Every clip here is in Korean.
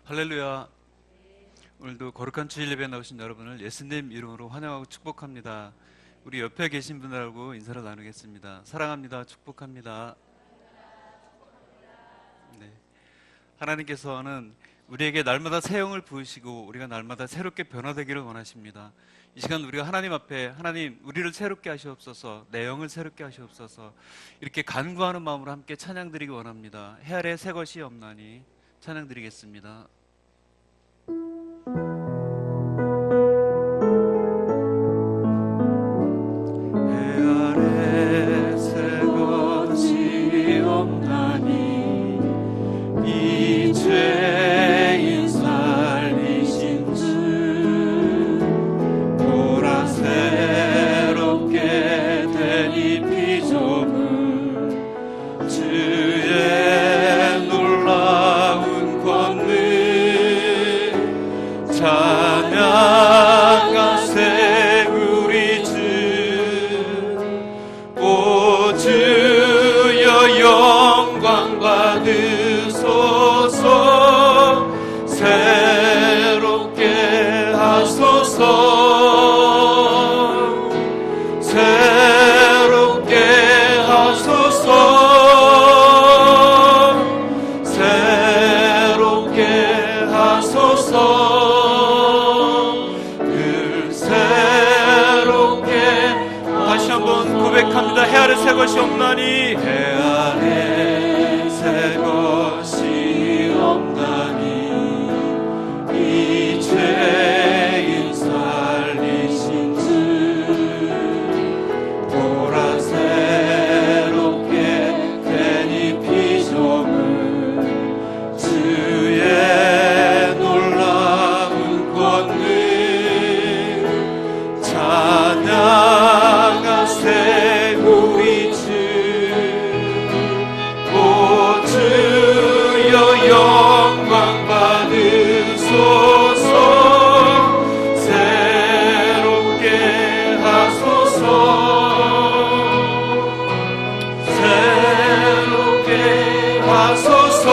할렐루야. 오늘도 거룩한 주일 예배에 나오신 여러분을 예수님 이름으로 환영하고 축복합니다. 우리 옆에 계신 분들하고 인사를 나누겠습니다. 사랑합니다. 축복합니다. 네. 하나님께서는 우리에게 날마다 새 영을 부으시고 우리가 날마다 새롭게 변화되기를 원하십니다. 이 시간 우리가 하나님 앞에 하나님 우리를 새롭게 하시옵소서, 내 영을 새롭게 하시옵소서 이렇게 간구하는 마음으로 함께 찬양드리기 원합니다. 해 아래 새 것이 없나니 찬양드리겠습니다. 죄인 살리신 주 보라 새롭게 된 이 피조물 주의 놀라운 권능 찬양하세 우리 주 오 주여 영광 받으소서 새롭게 하소서 새롭게 하소서 새롭게 하소서 늘 새롭게 다시 한번 고백합니다. 해 아래 새 것이 없나니 해 아래 새 것이 없나니 이 죄인 살리신 주 보라 새롭게 된 이 피조물 주의 놀라운 권능 찬양하세 우리 주 오 주여 영광 받으소서 새롭게 하소서 새롭게 하소서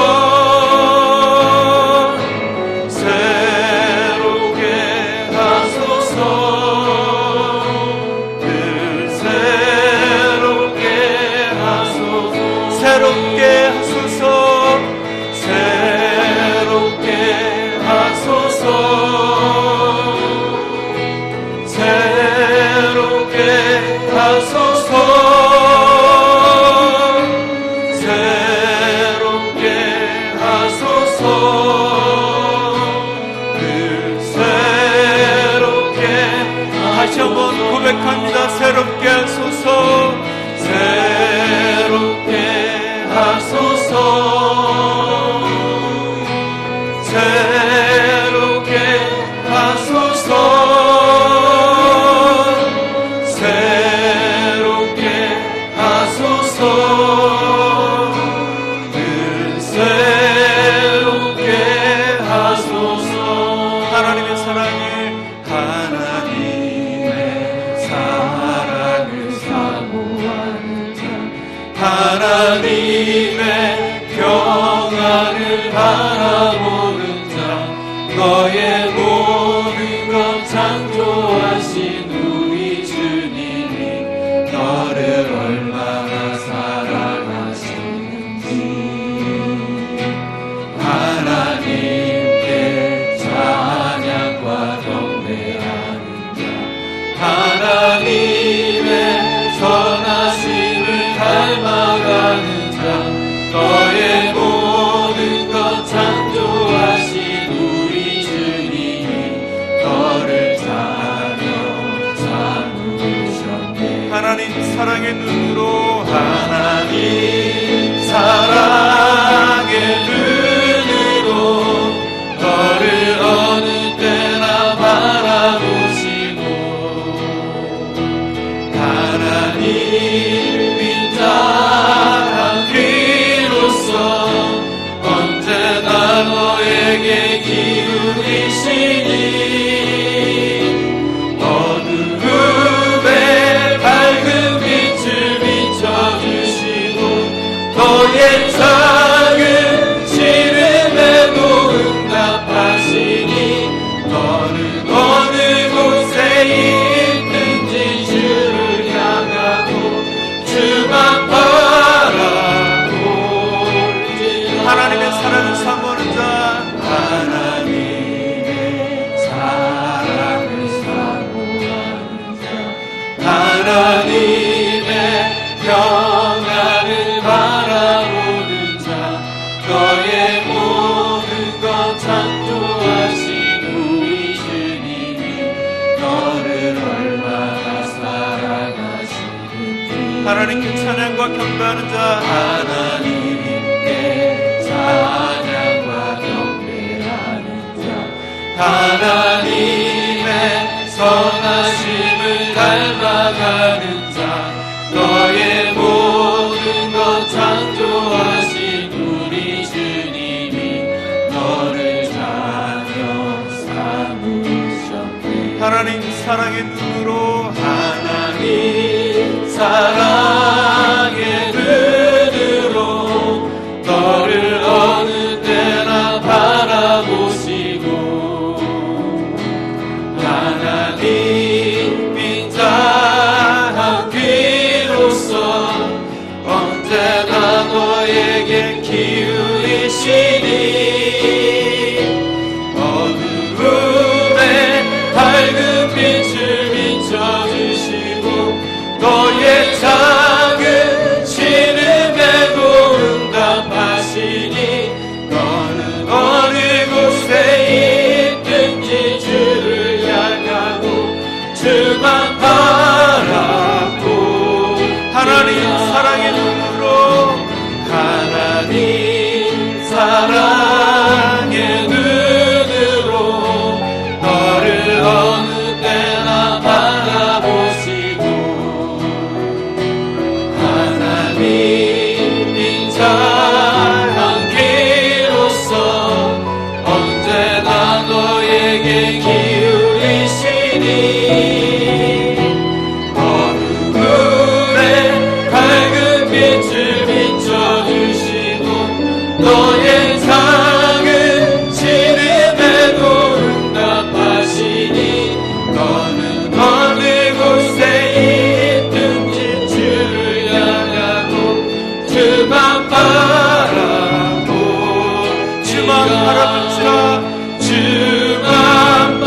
새롭게 하소서 늘 새롭게 하소서 새롭게 하소서 새롭게 하소서 새롭게 하소서 새롭게 하소서 늘 새롭게 다시 한번 고백합니다. 새롭게 하소서 새롭게 하소서 새롭게 하소서 새롭게 하소서 늘 새롭게 하소서 하나님의 사랑을 사모하는 자 하나님의 평안을 바라보는 자 너의 모든 것 창조하신 우리 주님이 너를 얼마나 사랑하시는지 하나님께 찬양과 경배하는 자 하나님의 선하심을 닮아가는 자 너의 모든 것 창조하신 우리 주님이 너를 자녀 삼으셨네 하나님 사랑의 눈으로 하나님 사랑의 눈으로 너를 어느 때나 바라보시고 하나님 빈자한 귀로서 언제나 너에게 기울이시니 어두움에 밝은 빛을 비춰주시고 너의 작은 시름에도 응답 하나님의 평안을 바라보는 자 너의 모든 것 창조하신 우리 주님이 너를 얼마나 사랑하시는지 하나님께 찬양과 경배하는 자 하나님께 찬양과 경배하는 자 하나님의 선하심을 닮아가는 자 너의 모든 것 창조하신 우리 주님이 너를 자녀 삼으셨네 하나님 사랑의 눈으로 하나님 사랑의 눈으로 너를 어느 때나 바라보시고 하나님 빈자한 귀로서 언제나 너에게 기울이시니 어두움에 밝은 빛을 비춰주시고 너의 작은 신음에도 응답하시니 너는 어느 곳에 있든지 주를 향하고 주만 바라고 하나님 사랑의 눈으로 하나님 사랑의 눈으로 너를 어느 때나 바라보시고 하나님 인자한 귀로서 언제나 너에게 기울이시니 어두움에 밝은 빛을 비춰주시고 너의 작은 신음에도 응답하시니 너는 어느 곳에 있든지 주를 향하고 주만 바라보 주만 바라보자 주만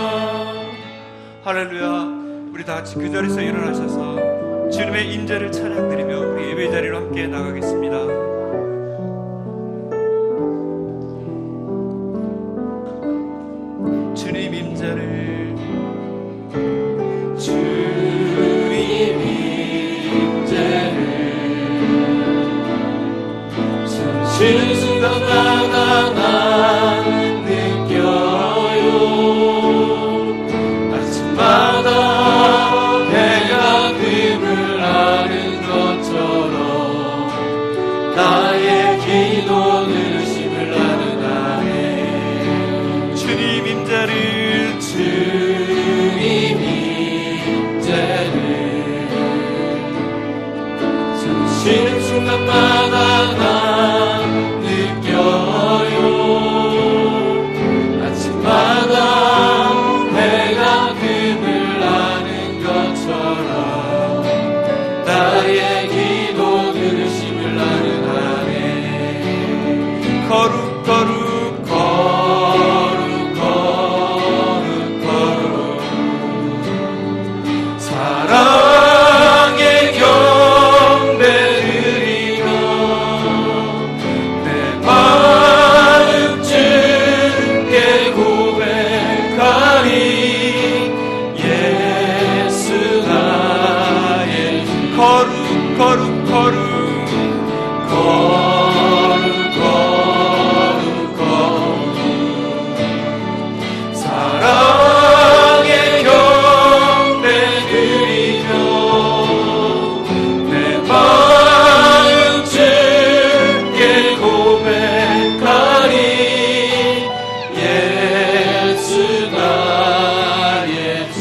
바라보지라 할렐루야. 우리 다 같이 그 자리에서 일어나셔서 주님의 인재를 찬양드리며 우리 예배 자리로 함께 나가겠습니다. 주님 임재를 주님 임재를 쉬는 순간마다 난 느껴요 아침마다 해가 뜸을 아는 것처럼 나의 기도 들으심을 나는 아네 주님 임재를 주님 임재를 쉬는 순간마다 난 느껴요 아침마다 해가 뜸을 아는 것처럼 나의 기도 들으심을 나는 아네 거룩 거룩 거룩 거룩 사랑의 경배 드리며 내 마음 주께 고백하리 예수 나의 주 거룩 거룩 거룩 거룩 거룩 사랑의 경배 드리며 내 마음 주께 고백하리 예수 나의 주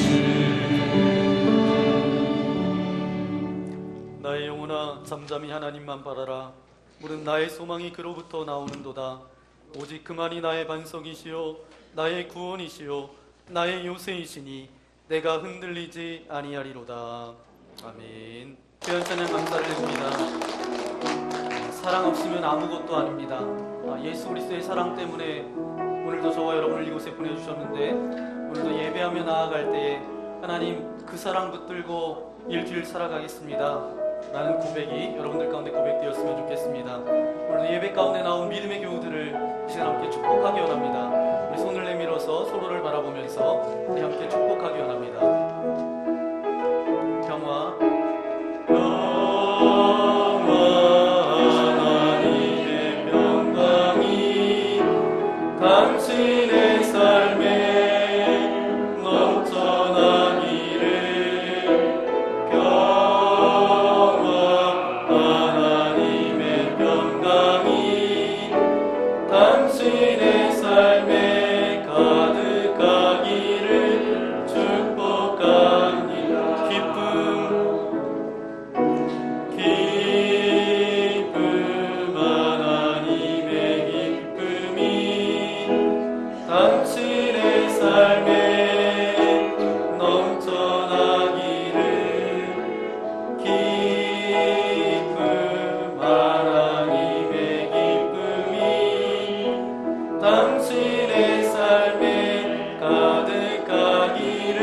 나의 영혼아 잠잠히 하나님만 바라라. 무릇 나의 소망이 그로부터 나오는도다. 오직 그만이 나의 반석이시요 나의 구원이시요 나의 요새이시니 내가 흔들리지 아니하리로다. 아멘. 귀한 찬양 감사를 드립니다. 사랑 없으면 아무것도 아닙니다. 예수 그리스도의 사랑 때문에 오늘도 저와 여러분을 이곳에 보내주셨는데, 오늘도 예배하며 나아갈 때에 하나님 그 사랑 붙들고 일주일 살아가겠습니다 라는 고백이 여러분들 가운데 고백되었으면 좋겠습니다. 오늘도 예배 가운데 나온 믿음의 교우들을 이 시간 함께 축복하기 원합니다. 우리 손을 내밀어서 서로를 바라보면서 우리 함께 축복하기 원합니다. 평화 하나님의 평강이 당신의 삶에 넘쳐나기를. 평화 하나님의 평강이 당신의 삶에 가득하기를 축복합니다. 기쁨 하나님의 기쁨이 당신의 삶에 넘쳐나기를. 기쁨 하나님의 기쁨이 당신의 삶에 가득하기를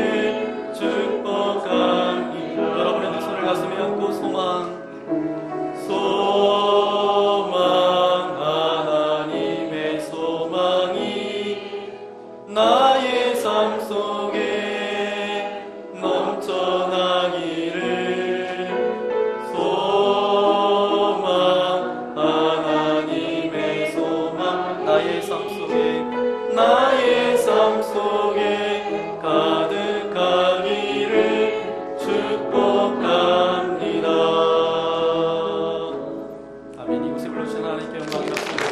축복합니다. 여러분의 두 손을 가슴에 얹고 소망 하나님의 소망이 나의 삶 속에 넘쳐나기를. 소망 하나님의 소망 나의 삶 속에 가득하기를 축복합니다. 아멘. 이곳에 불러주신 하나님께 영광이 없습니다.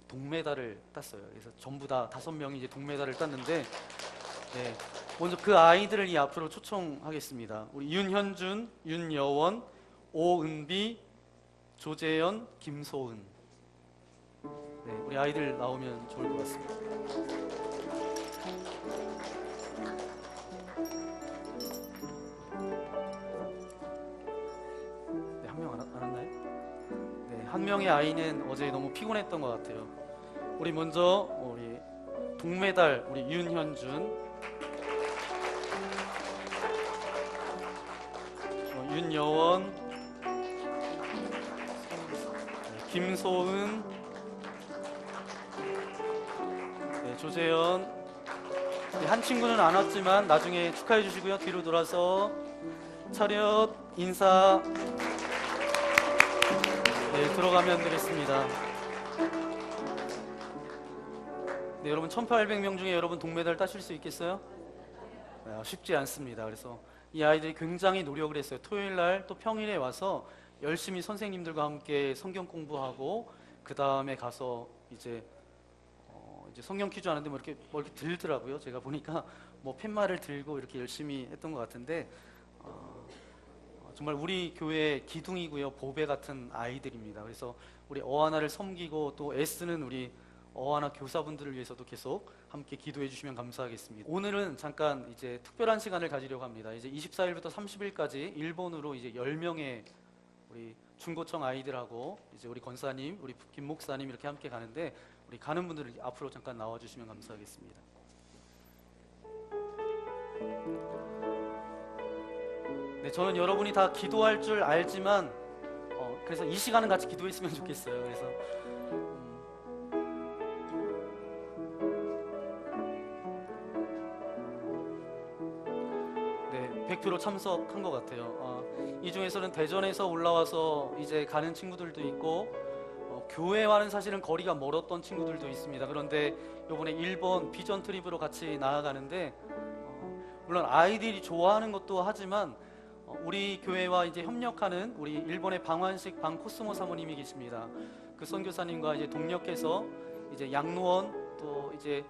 동메달을 땄어요. 그래서 전부 다 5명이 이제 동메달을 땄는데, 네, 먼저 그 아이들을 이 앞으로 초청하겠습니다. 우리 윤현준, 윤여원, 오은비, 조재현, 김소은. 네, 우리 아이들 나오면 좋을 것 같습니다. 네, 한 명 알았나요? 네, 한 명의 아이는 어제 너무 피곤했던 것 같아요. 우리 먼저 우리 동메달 우리 윤현준, 윤여원, 김소은, 네, 조재현. 네, 한 친구는 안 왔지만 나중에 축하해 주시고요. 뒤로 돌아서 차렷 인사. 네, 들어가면 되겠습니다. 네, 여러분 1800명 중에 여러분 동메달 따실 수 있겠어요? 네, 쉽지 않습니다. 그래서 이 아이들이 굉장히 노력을 했어요. 토요일 날 또 평일에 와서 열심히 선생님들과 함께 성경 공부하고, 그 다음에 가서 이제 성경 퀴즈 하는데 뭐 이렇게 들더라고요. 제가 보니까 뭐 팻말을 들고 이렇게 열심히 했던 것 같은데, 정말 우리 교회 기둥이고요, 보배 같은 아이들입니다. 그래서 우리 어하나를 섬기고 또 애쓰는 우리 어하나 교사분들을 위해서도 계속 함께 기도해 주시면 감사하겠습니다. 오늘은 잠깐 이제 특별한 시간을 가지려고 합니다. 이제 24일부터 30일까지 일본으로 이제 10명의 우리 중고청 아이들하고 이제 우리 권사님, 우리 김 목사님 이렇게 함께 가는데, 우리 가는 분들 앞으로 잠깐 나와 주시면 감사하겠습니다. 네, 저는 여러분이 다 기도할 줄 알지만 그래서 이 시간은 같이 기도했으면 좋겠어요. 그래서 네, 100% 참석한 것 같아요. 이 중에서는 대전에서 올라와서 이제 가는 친구들도 있고, 교회와는 사실은 거리가 멀었던 친구들도 있습니다. 그런데 이번에 일본 비전 트립으로 같이 나아가는데, 물론 아이들이 좋아하는 것도 하지만 우리 교회와 이제 협력하는 우리 일본의 방환식 방코스모 사모님이 계십니다. 그 선교사님과 이제 동력해서 이제 양로원 또 이제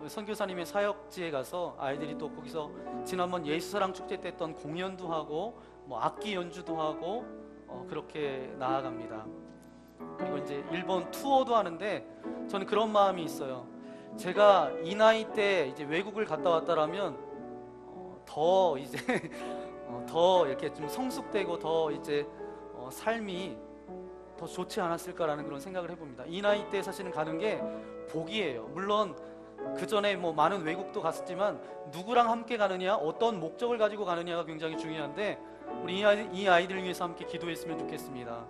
선교사님의 사역지에 가서 아이들이 또 거기서 지난번 예수사랑 축제 때 했던 공연도 하고 뭐 악기 연주도 하고 그렇게 나아갑니다. 그리고 이제 일본 투어도 하는데, 저는 그런 마음이 있어요. 제가 이 나이 때 이제 외국을 갔다 왔다라면 더 이제 더 이렇게 좀 성숙되고 더 이제 삶이 더 좋지 않았을까라는 그런 생각을 해봅니다. 이 나이 때 사실은 가는 게 복이에요. 물론 그 전에 뭐 많은 외국도 갔었지만 누구랑 함께 가느냐, 어떤 목적을 가지고 가느냐가 굉장히 중요한데 우리 이 아이들을 위해서 함께 기도했으면 좋겠습니다.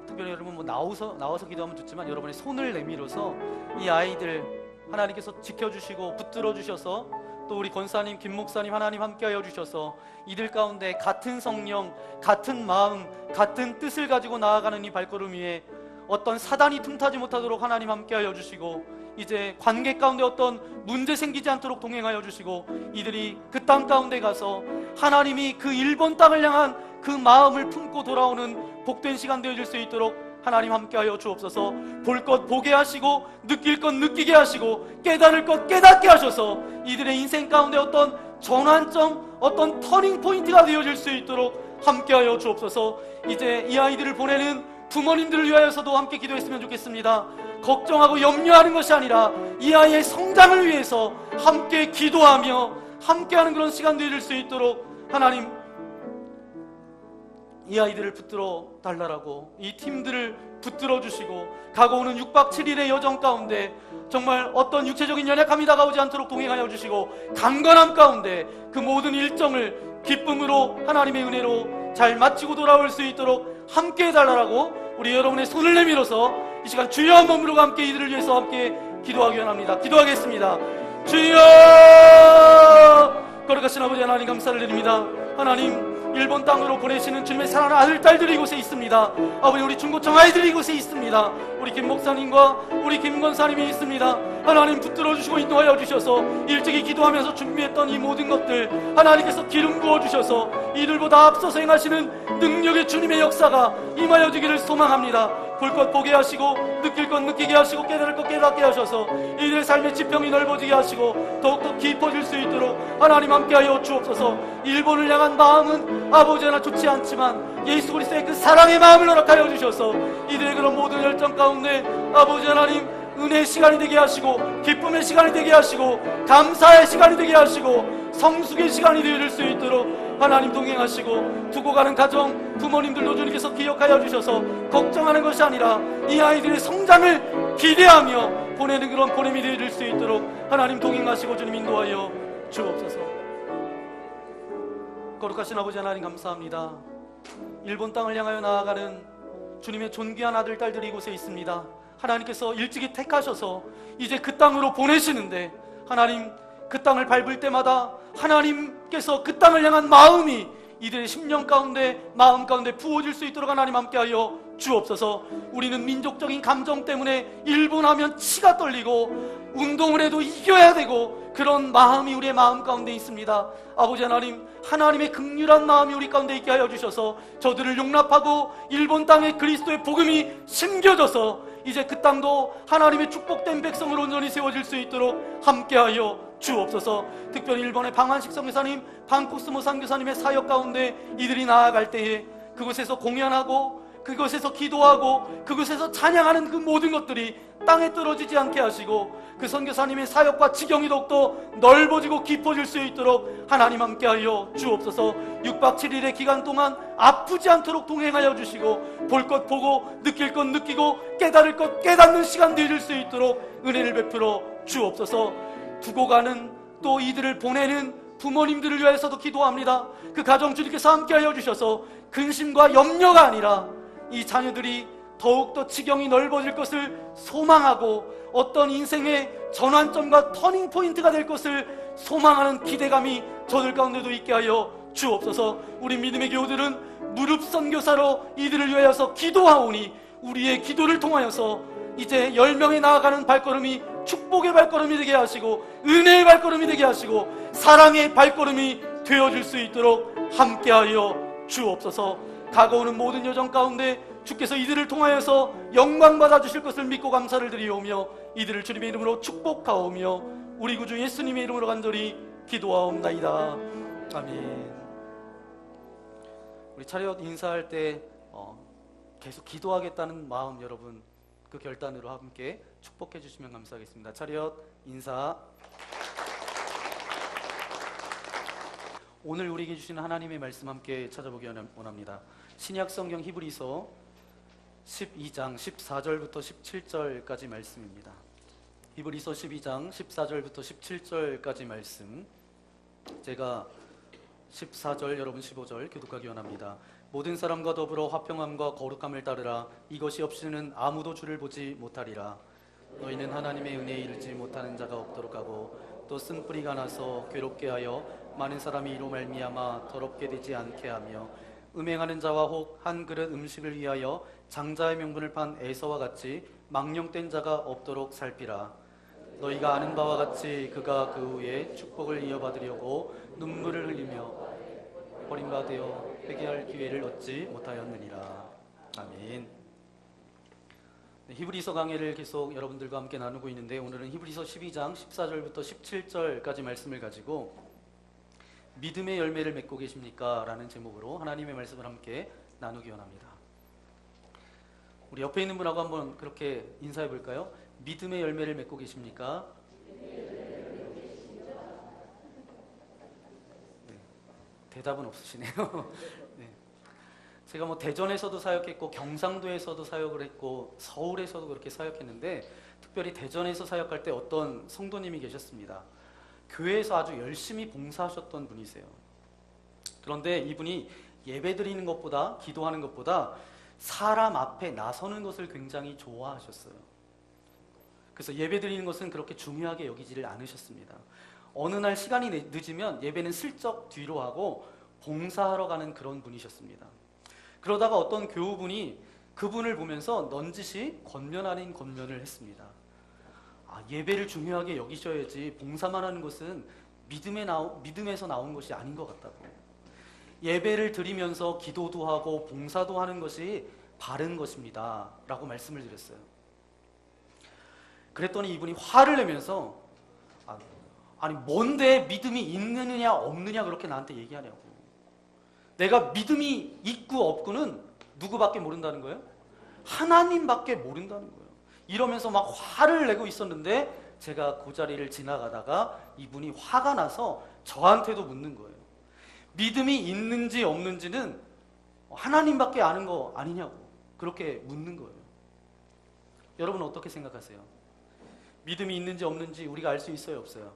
특별히 여러분 뭐 나와서 기도하면 좋지만 여러분의 손을 내밀어서 이 아이들 하나님께서 지켜주시고 붙들어 주셔서 또 우리 권사님, 김 목사님 하나님 함께하여 주셔서 이들 가운데 같은 성령, 같은 마음, 같은 뜻을 가지고 나아가는 이 발걸음 위에 어떤 사단이 틈타지 못하도록 하나님 함께하여 주시고 이제 관계 가운데 어떤 문제 생기지 않도록 동행하여 주시고 이들이 그 땅 가운데 가서 하나님이 그 일본 땅을 향한 그 마음을 품고 돌아오는 복된 시간 되어질 수 있도록 하나님 함께하여 주옵소서. 볼 것 보게 하시고 느낄 것 느끼게 하시고 깨달을 것 깨닫게 하셔서 이들의 인생 가운데 어떤 전환점, 어떤 터닝 포인트가 되어질 수 있도록 함께하여 주옵소서. 이제 이 아이들을 보내는 부모님들을 위하여서도 함께 기도했으면 좋겠습니다. 걱정하고 염려하는 것이 아니라 이 아이의 성장을 위해서 함께 기도하며 함께하는 그런 시간 되어질 수 있도록 하나님 이 아이들을 붙들어 달라라고 이 팀들을 붙들어 주시고 가고 오는 6박 7일의 여정 가운데 정말 어떤 육체적인 연약함이 다가오지 않도록 동행하여 주시고 강건함 가운데 그 모든 일정을 기쁨으로 하나님의 은혜로 잘 마치고 돌아올 수 있도록 함께 해달라고 우리 여러분의 손을 내밀어서 이 시간 주여 한 몸으로 함께 이들을 위해서 함께 기도하기 원합니다. 기도하겠습니다. 주여, 거룩하신 아버지 하나님 감사를 드립니다. 하나님 일본 땅으로 보내시는 주님의 사랑하는 아들 딸들이 이곳에 있습니다. 아버지 우리 중고청 아이들이 이곳에 있습니다. 우리 김 목사님과 우리 김 권사님이 있습니다. 하나님 붙들어 주시고 인도하여 주셔서 일찍이 기도하면서 준비했던 이 모든 것들 하나님께서 기름 부어 주셔서 이들보다 앞서서 행하시는 능력의 주님의 역사가 임하여 주기를 소망합니다. 볼 것 보게 하시고 느낄 것 느끼게 하시고 깨달을 것 깨닫게 하셔서 이들의 삶의 지평이 넓어지게 하시고 더욱더 깊어질 수 있도록 하나님 함께하여 주옵소서. 일본을 향한 마음은 아버지 하나 좋지 않지만 예수 그리스도의 그 사랑의 마음을 허락하여 주셔서 이들의 그런 모든 열정 가운데 아버지 하나님 은혜의 시간이 되게 하시고 기쁨의 시간이 되게 하시고 감사의 시간이 되게 하시고 성숙의 시간이 되어질 수 있도록 하나님 동행하시고 두고 가는 가정 부모님들도 주님께서 기억하여 주셔서 걱정하는 것이 아니라 이 아이들의 성장을 기대하며 보내는 그런 보냄이 되어질 수 있도록 하나님 동행하시고 주님 인도하여 주옵소서. 거룩하신 아버지 하나님 감사합니다. 일본 땅을 향하여 나아가는 주님의 존귀한 아들 딸들이 이곳에 있습니다. 하나님께서 일찍이 택하셔서 이제 그 땅으로 보내시는데 하나님 그 땅을 밟을 때마다 하나님께서 그 땅을 향한 마음이 이들의 심령 가운데 마음 가운데 부어질 수 있도록 하나님 함께하여 주옵소서. 우리는 민족적인 감정 때문에 일본 하면 치가 떨리고 운동을 해도 이겨야 되고 그런 마음이 우리의 마음 가운데 있습니다. 아버지 하나님 하나님의 긍휼한 마음이 우리 가운데 있게 하여 주셔서 저들을 용납하고 일본 땅에 그리스도의 복음이 심겨져서 이제 그 땅도 하나님의 축복된 백성으로 온전히 세워질 수 있도록 함께하여 주옵소서. 특별히 일본의 방한식 선교사님, 방코스모 선교사님의 사역 가운데 이들이 나아갈 때에 그곳에서 공연하고 그곳에서 기도하고 그곳에서 찬양하는 그 모든 것들이 땅에 떨어지지 않게 하시고 그 선교사님의 사역과 지경이 더욱더 넓어지고 깊어질 수 있도록 하나님 함께하여 주옵소서. 6박 7일의 기간 동안 아프지 않도록 동행하여 주시고 볼 것 보고 느낄 것 느끼고 깨달을 것 깨닫는 시간 되어질 수 있도록 은혜를 베풀어 주옵소서. 두고 가는 또 이들을 보내는 부모님들을 위해서도 기도합니다. 그 가정 주님께서 함께하여 주셔서 근심과 염려가 아니라 이 자녀들이 더욱더 지경이 넓어질 것을 소망하고 어떤 인생의 전환점과 터닝포인트가 될 것을 소망하는 기대감이 저들 가운데도 있게 하여 주옵소서. 우리 믿음의 교우들은 무릎 선교사로 이들을 위하여서 기도하오니 우리의 기도를 통하여서 이제 10명이 나아가는 발걸음이 축복의 발걸음이 되게 하시고 은혜의 발걸음이 되게 하시고 사랑의 발걸음이 되어줄 수 있도록 함께하여 주옵소서. 다가오는 모든 여정 가운데 주께서 이들을 통하여서 영광 받아주실 것을 믿고 감사를 드리오며 이들을 주님의 이름으로 축복하오며 우리 구주 예수님의 이름으로 간절히 기도하옵나이다. 아멘. 우리 차렷 인사할 때 계속 기도하겠다는 마음 여러분 그 결단으로 함께 축복해 주시면 감사하겠습니다. 차렷 인사. 오늘 우리에게 주시는 하나님의 말씀 함께 찾아보기 원합니다. 신약 성경 히브리서 12장 14절부터 17절까지 말씀입니다. 히브리서 12장 14절부터 17절까지 말씀, 제가 14절, 여러분 15절 교독하기 원합니다. 모든 사람과 더불어 화평함과 거룩함을 따르라. 이것이 없이는 아무도 주를 보지 못하리라. 너희는 하나님의 은혜에 이르지 못하는 자가 없도록 하고 또 쓴뿌리가 나서 괴롭게 하여 많은 사람이 이로 말미암아 더럽게 되지 않게 하며 음행하는 자와 혹 한 그릇 음식을 위하여 장자의 명분을 판 에서와 같이 망령된 자가 없도록 살피라. 너희가 아는 바와 같이 그가 그 후에 축복을 이어받으려고 눈물을 흘리며 버림받아 회개할 기회를 얻지 못하였느니라. 아멘. 네, 히브리서 강해를 계속 여러분들과 함께 나누고 있는데, 오늘은 히브리서 12장 14절부터 17절까지 말씀을 가지고 믿음의 열매를 맺고 계십니까? 라는 제목으로 하나님의 말씀을 함께 나누기 원합니다. 우리 옆에 있는 분하고 한번 그렇게 인사해 볼까요? 믿음의 열매를 맺고 계십니까? 네, 대답은 없으시네요. 네. 제가 뭐 대전에서도 사역했고 경상도에서도 사역을 했고 서울에서도 그렇게 사역했는데, 특별히 대전에서 사역할 때 어떤 성도님이 계셨습니다. 교회에서 아주 열심히 봉사하셨던 분이세요. 그런데 이분이 예배 드리는 것보다, 기도하는 것보다 사람 앞에 나서는 것을 굉장히 좋아하셨어요. 그래서 예배 드리는 것은 그렇게 중요하게 여기지를 않으셨습니다. 어느 날 시간이 늦으면 예배는 슬쩍 뒤로 하고 봉사하러 가는 그런 분이셨습니다. 그러다가 어떤 교우분이 그분을 보면서 넌지시 권면 아닌 권면을 했습니다. 예배를 중요하게 여기셔야지 봉사만 하는 것은 믿음에서 나온 것이 아닌 것 같다고. 예배를 드리면서 기도도 하고 봉사도 하는 것이 바른 것입니다 라고 말씀을 드렸어요. 그랬더니 이분이 화를 내면서 아니 뭔데 믿음이 있느냐 없느냐 그렇게 나한테 얘기하냐고. 내가 믿음이 있고 없고는 누구밖에 모른다는 거예요? 하나님밖에 모른다는 거예요. 이러면서 막 화를 내고 있었는데, 제가 그 자리를 지나가다가 이분이 화가 나서 저한테도 묻는 거예요. 믿음이 있는지 없는지는 하나님밖에 아는 거 아니냐고 그렇게 묻는 거예요. 여러분 어떻게 생각하세요? 믿음이 있는지 없는지 우리가 알 수 있어요, 없어요?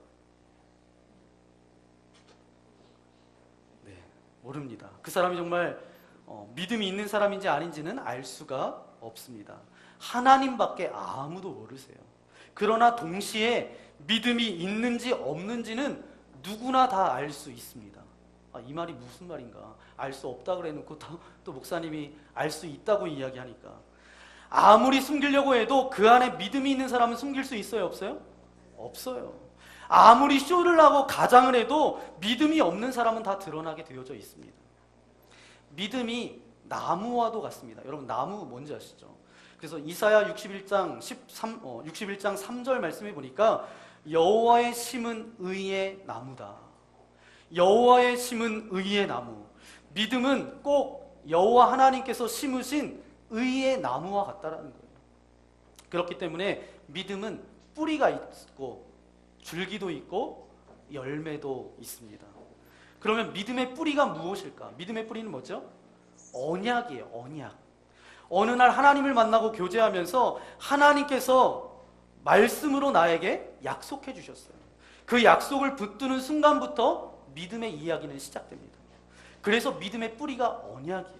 네, 모릅니다. 그 사람이 정말 믿음이 있는 사람인지 아닌지는 알 수가 없습니다. 하나님밖에 아무도 모르세요. 그러나 동시에 믿음이 있는지 없는지는 누구나 다 알 수 있습니다. 이 말이 무슨 말인가? 알 수 없다 그래놓고 또 목사님이 알 수 있다고 이야기하니까, 아무리 숨기려고 해도 그 안에 믿음이 있는 사람은 숨길 수 있어요, 없어요? 없어요. 아무리 쇼를 하고 가장을 해도 믿음이 없는 사람은 다 드러나게 되어져 있습니다. 믿음이 나무와도 같습니다. 여러분 나무 뭔지 아시죠? 그래서 이사야 61장 3절 말씀해 보니까 여호와의 심은 의의 나무다. 여호와의 심은 의의 나무. 믿음은 꼭 여호와 하나님께서 심으신 의의 나무와 같다라는 거예요. 그렇기 때문에 믿음은 뿌리가 있고 줄기도 있고 열매도 있습니다. 그러면 믿음의 뿌리가 무엇일까? 믿음의 뿌리는 뭐죠? 언약이에요, 언약. 어느 날 하나님을 만나고 교제하면서 하나님께서 말씀으로 나에게 약속해 주셨어요. 그 약속을 붙드는 순간부터 믿음의 이야기는 시작됩니다. 그래서 믿음의 뿌리가 언약이에요.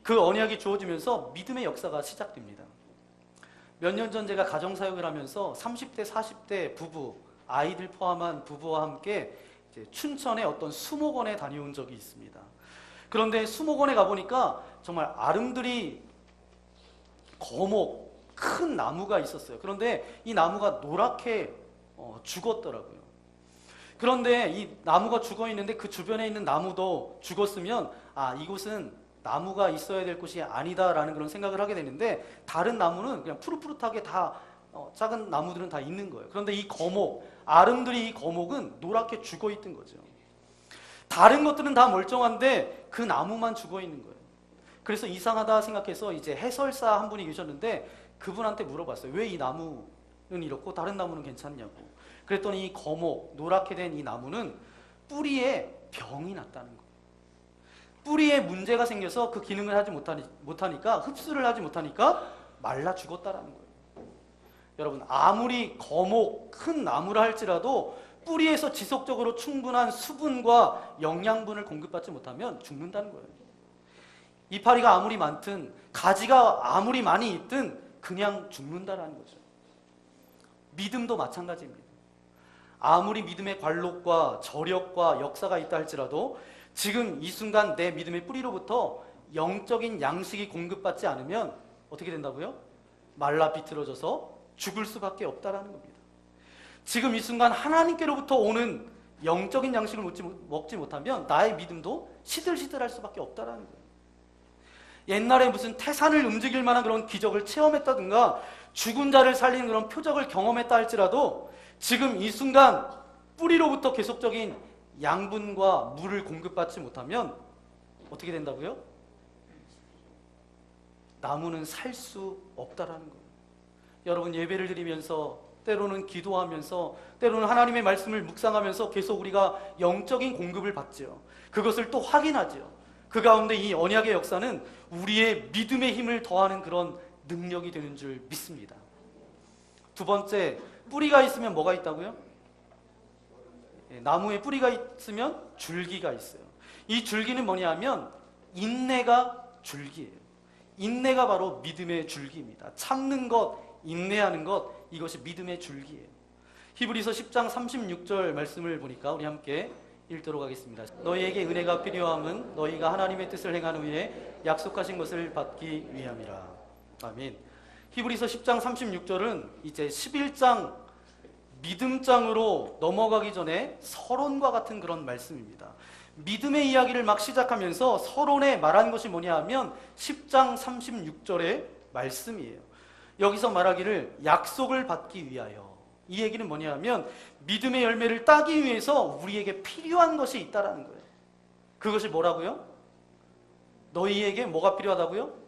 그 언약이 주어지면서 믿음의 역사가 시작됩니다. 몇 년 전 제가 가정사역을 하면서 30대, 40대 부부, 아이들 포함한 부부와 함께 이제 춘천의 어떤 수목원에 다녀온 적이 있습니다. 그런데 수목원에 가보니까 정말 아름드리 거목 큰 나무가 있었어요. 그런데 이 나무가 노랗게 죽었더라고요. 그런데 이 나무가 죽어 있는데 그 주변에 있는 나무도 죽었으면 이곳은 나무가 있어야 될 곳이 아니다라는 그런 생각을 하게 되는데, 다른 나무는 그냥 푸릇푸릇하게 다 작은 나무들은 다 있는 거예요. 그런데 이 거목, 아름드리 이 거목은 노랗게 죽어 있던 거죠. 다른 것들은 다 멀쩡한데 그 나무만 죽어 있는 거예요. 그래서 이상하다 생각해서 이제 해설사 한 분이 계셨는데 그분한테 물어봤어요. 왜 이 나무는 이렇고 다른 나무는 괜찮냐고. 그랬더니 이 거목, 노랗게 된 이 나무는 뿌리에 병이 났다는 거예요. 뿌리에 문제가 생겨서 그 기능을 하지 못하니까, 흡수를 하지 못하니까 말라 죽었다라는 거예요. 여러분, 아무리 거목, 큰 나무라 할지라도 뿌리에서 지속적으로 충분한 수분과 영양분을 공급받지 못하면 죽는다는 거예요. 이파리가 아무리 많든 가지가 아무리 많이 있든 그냥 죽는다라는 거죠. 믿음도 마찬가지입니다. 아무리 믿음의 관록과 저력과 역사가 있다 할지라도 지금 이 순간 내 믿음의 뿌리로부터 영적인 양식이 공급받지 않으면 어떻게 된다고요? 말라 비틀어져서 죽을 수밖에 없다라는 겁니다. 지금 이 순간 하나님께로부터 오는 영적인 양식을 먹지 못하면 나의 믿음도 시들시들할 수밖에 없다라는 거예요. 옛날에 무슨 태산을 움직일 만한 그런 기적을 체험했다든가 죽은 자를 살리는 그런 표적을 경험했다 할지라도 지금 이 순간 뿌리로부터 계속적인 양분과 물을 공급받지 못하면 어떻게 된다고요? 나무는 살 수 없다라는 거예요. 여러분, 예배를 드리면서 때로는 기도하면서 때로는 하나님의 말씀을 묵상하면서 계속 우리가 영적인 공급을 받죠. 그것을 또 확인하죠. 그 가운데 이 언약의 역사는 우리의 믿음의 힘을 더하는 그런 능력이 되는 줄 믿습니다. 두 번째, 뿌리가 있으면 뭐가 있다고요? 나무에 뿌리가 있으면 줄기가 있어요. 이 줄기는 뭐냐 하면 인내가 줄기예요. 인내가 바로 믿음의 줄기입니다. 참는 것, 인내하는 것, 이것이 믿음의 줄기예요. 히브리서 10장 36절 말씀을 보니까 우리 함께 읽도록 하겠습니다. 너희에게 은혜가 필요함은 너희가 하나님의 뜻을 행한 후에 약속하신 것을 받기 위함이라. 아멘. 히브리서 10장 36절은 이제 11장 믿음장으로 넘어가기 전에 서론과 같은 그런 말씀입니다. 믿음의 이야기를 막 시작하면서 서론에 말한 것이 뭐냐 하면 10장 36절의 말씀이에요. 여기서 말하기를 약속을 받기 위하여, 이 얘기는 뭐냐 하면 믿음의 열매를 따기 위해서 우리에게 필요한 것이 있다라는 거예요. 그것이 뭐라고요? 너희에게 뭐가 필요하다고요?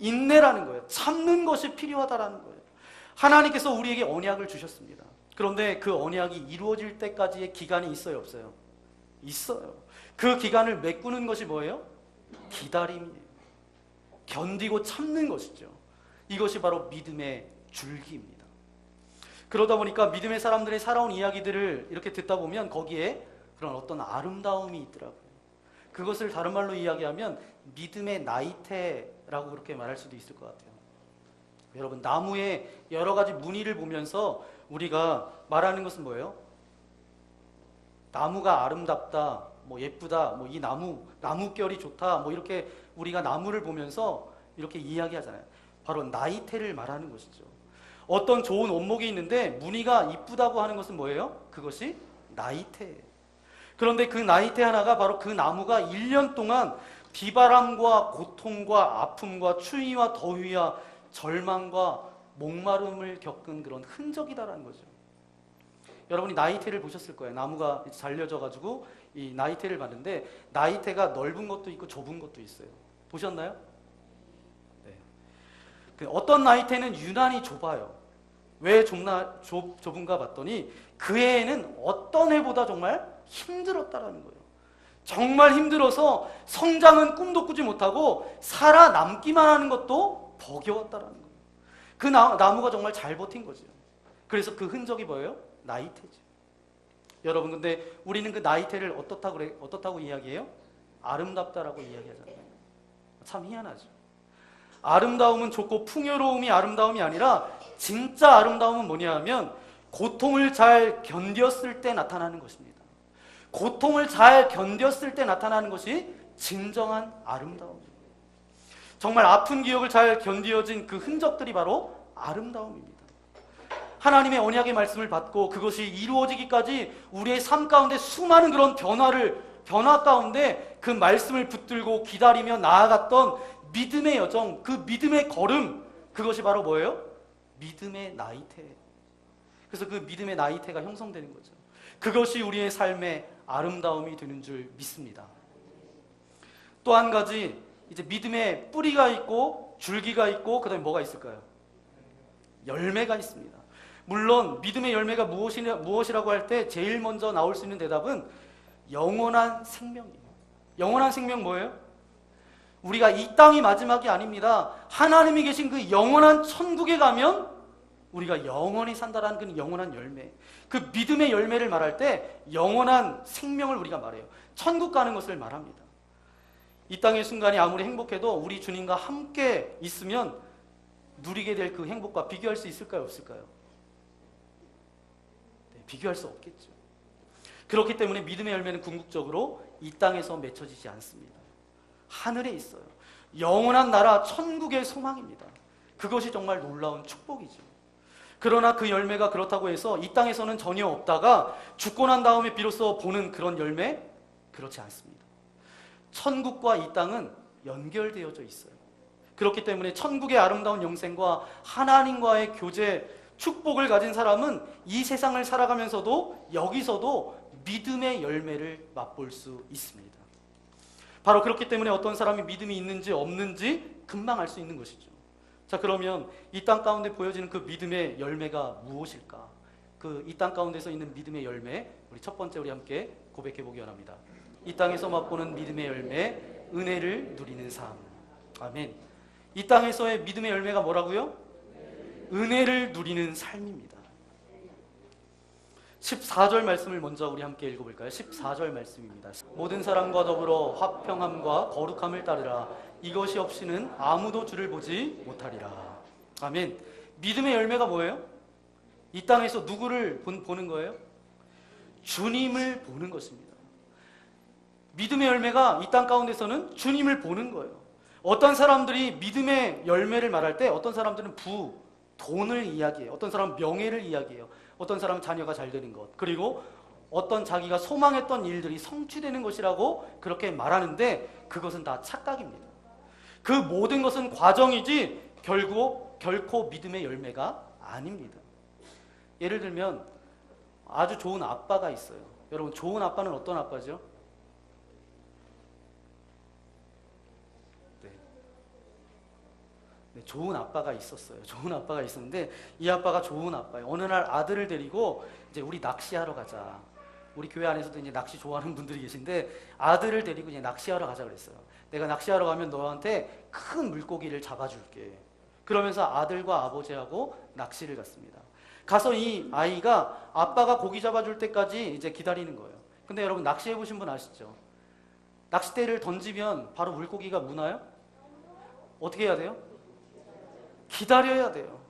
인내라는 거예요. 참는 것이 필요하다라는 거예요. 하나님께서 우리에게 언약을 주셨습니다. 그런데 그 언약이 이루어질 때까지의 기간이 있어요, 없어요? 있어요. 그 기간을 메꾸는 것이 뭐예요? 기다림이에요. 견디고 참는 것이죠. 이것이 바로 믿음의 줄기입니다. 그러다 보니까 믿음의 사람들의 살아온 이야기들을 이렇게 듣다 보면 거기에 그런 어떤 아름다움이 있더라고요. 그것을 다른 말로 이야기하면 믿음의 나이테라고 그렇게 말할 수도 있을 것 같아요. 여러분, 나무의 여러 가지 무늬를 보면서 우리가 말하는 것은 뭐예요? 나무가 아름답다, 뭐 예쁘다, 뭐 이 나무결이 좋다, 뭐 이렇게 우리가 나무를 보면서 이렇게 이야기하잖아요. 바로 나이테를 말하는 것이죠. 어떤 좋은 원목이 있는데 무늬가 이쁘다고 하는 것은 뭐예요? 그것이 나이테예요. 그런데 그 나이테 하나가 바로 그 나무가 1년 동안 비바람과 고통과 아픔과 추위와 더위와 절망과 목마름을 겪은 그런 흔적이다라는 거죠. 여러분이 나이테를 보셨을 거예요. 나무가 잘려져가지고 이 나이테를 봤는데 나이테가 넓은 것도 있고 좁은 것도 있어요. 보셨나요? 네. 어떤 나이테는 유난히 좁아요. 왜 좁은가 봤더니 그 해에는 어떤 해보다 정말 힘들었다라는 거예요. 정말 힘들어서 성장은 꿈도 꾸지 못하고 살아남기만 하는 것도 버거웠다라는 거예요. 그 나무가 정말 잘 버틴 거죠. 그래서 그 흔적이 뭐예요? 나이테죠. 여러분, 근데 우리는 그 나이테를 어떻다고 이야기해요? 아름답다라고 이야기하잖아요. 참 희한하죠. 아름다움은 좋고 풍요로움이 아름다움이 아니라 진짜 아름다움은 뭐냐 하면 고통을 잘 견뎠을 때 나타나는 것입니다. 고통을 잘 견뎠을 때 나타나는 것이 진정한 아름다움입니다. 정말 아픈 기억을 잘 견디어진 그 흔적들이 바로 아름다움입니다. 하나님의 언약의 말씀을 받고 그것이 이루어지기까지 우리의 삶 가운데 수많은 그런 변화 가운데 그 말씀을 붙들고 기다리며 나아갔던 믿음의 여정, 그 믿음의 걸음, 그것이 바로 뭐예요? 믿음의 나이테. 그래서 그 믿음의 나이테가 형성되는 거죠. 그것이 우리의 삶의 아름다움이 되는 줄 믿습니다. 또 한 가지, 이제 믿음의 뿌리가 있고 줄기가 있고 그 다음에 뭐가 있을까요? 열매가 있습니다. 물론 믿음의 열매가 무엇이라고 할 때 제일 먼저 나올 수 있는 대답은 영원한 생명이에요. 영원한 생명 뭐예요? 우리가 이 땅이 마지막이 아닙니다. 하나님이 계신 그 영원한 천국에 가면 우리가 영원히 산다라는 그 영원한 열매, 그 믿음의 열매를 말할 때 영원한 생명을 우리가 말해요. 천국 가는 것을 말합니다. 이 땅의 순간이 아무리 행복해도 우리 주님과 함께 있으면 누리게 될 그 행복과 비교할 수 있을까요? 없을까요? 네, 비교할 수 없겠죠. 그렇기 때문에 믿음의 열매는 궁극적으로 이 땅에서 맺혀지지 않습니다. 하늘에 있어요. 영원한 나라 천국의 소망입니다. 그것이 정말 놀라운 축복이죠. 그러나 그 열매가 그렇다고 해서 이 땅에서는 전혀 없다가 죽고 난 다음에 비로소 보는 그런 열매? 그렇지 않습니다. 천국과 이 땅은 연결되어져 있어요. 그렇기 때문에 천국의 아름다운 영생과 하나님과의 교제, 축복을 가진 사람은 이 세상을 살아가면서도 여기서도 믿음의 열매를 맛볼 수 있습니다. 바로 그렇기 때문에 어떤 사람이 믿음이 있는지 없는지 금방 알 수 있는 것이죠. 자, 그러면 이 땅 가운데 보여지는 그 믿음의 열매가 무엇일까? 그 이 땅 가운데서 있는 믿음의 열매, 우리 첫 번째 우리 함께 고백해 보기 원합니다. 이 땅에서 맛보는 믿음의 열매, 은혜를 누리는 삶. 아멘. 이 땅에서의 믿음의 열매가 뭐라고요? 은혜를 누리는 삶입니다. 14절 말씀을 먼저 우리 함께 읽어볼까요? 14절 말씀입니다. 모든 사람과 더불어 화평함과 거룩함을 따르라. 이것이 없이는 아무도 주를 보지 못하리라. 아멘. 믿음의 열매가 뭐예요? 이 땅에서 누구를 보는 거예요? 주님을 보는 것입니다. 믿음의 열매가 이 땅 가운데서는 주님을 보는 거예요. 어떤 사람들이 믿음의 열매를 말할 때 어떤 사람들은 돈을 이야기해요. 어떤 사람은 명예를 이야기해요. 어떤 사람은 자녀가 잘 되는 것, 그리고 어떤 자기가 소망했던 일들이 성취되는 것이라고 그렇게 말하는데 그것은 다 착각입니다. 그 모든 것은 과정이지 결코 믿음의 열매가 아닙니다. 예를 들면 아주 좋은 아빠가 있어요. 여러분, 좋은 아빠는 어떤 아빠죠? 네, 좋은 아빠가 있었어요. 좋은 아빠가 있었는데 이 아빠가 좋은 아빠예요. 어느 날 아들을 데리고 이제 우리 낚시하러 가자. 우리 교회 안에서도 이제 낚시 좋아하는 분들이 계신데 아들을 데리고 이제 낚시하러 가자 그랬어요. 내가 낚시하러 가면 너한테 큰 물고기를 잡아줄게. 그러면서 아들과 아버지하고 낚시를 갔습니다. 가서 이 아이가 아빠가 고기 잡아줄 때까지 이제 기다리는 거예요. 근데 여러분, 낚시해 보신 분 아시죠? 낚싯대를 던지면 바로 물고기가 무나요? 어떻게 해야 돼요? 기다려야 돼요.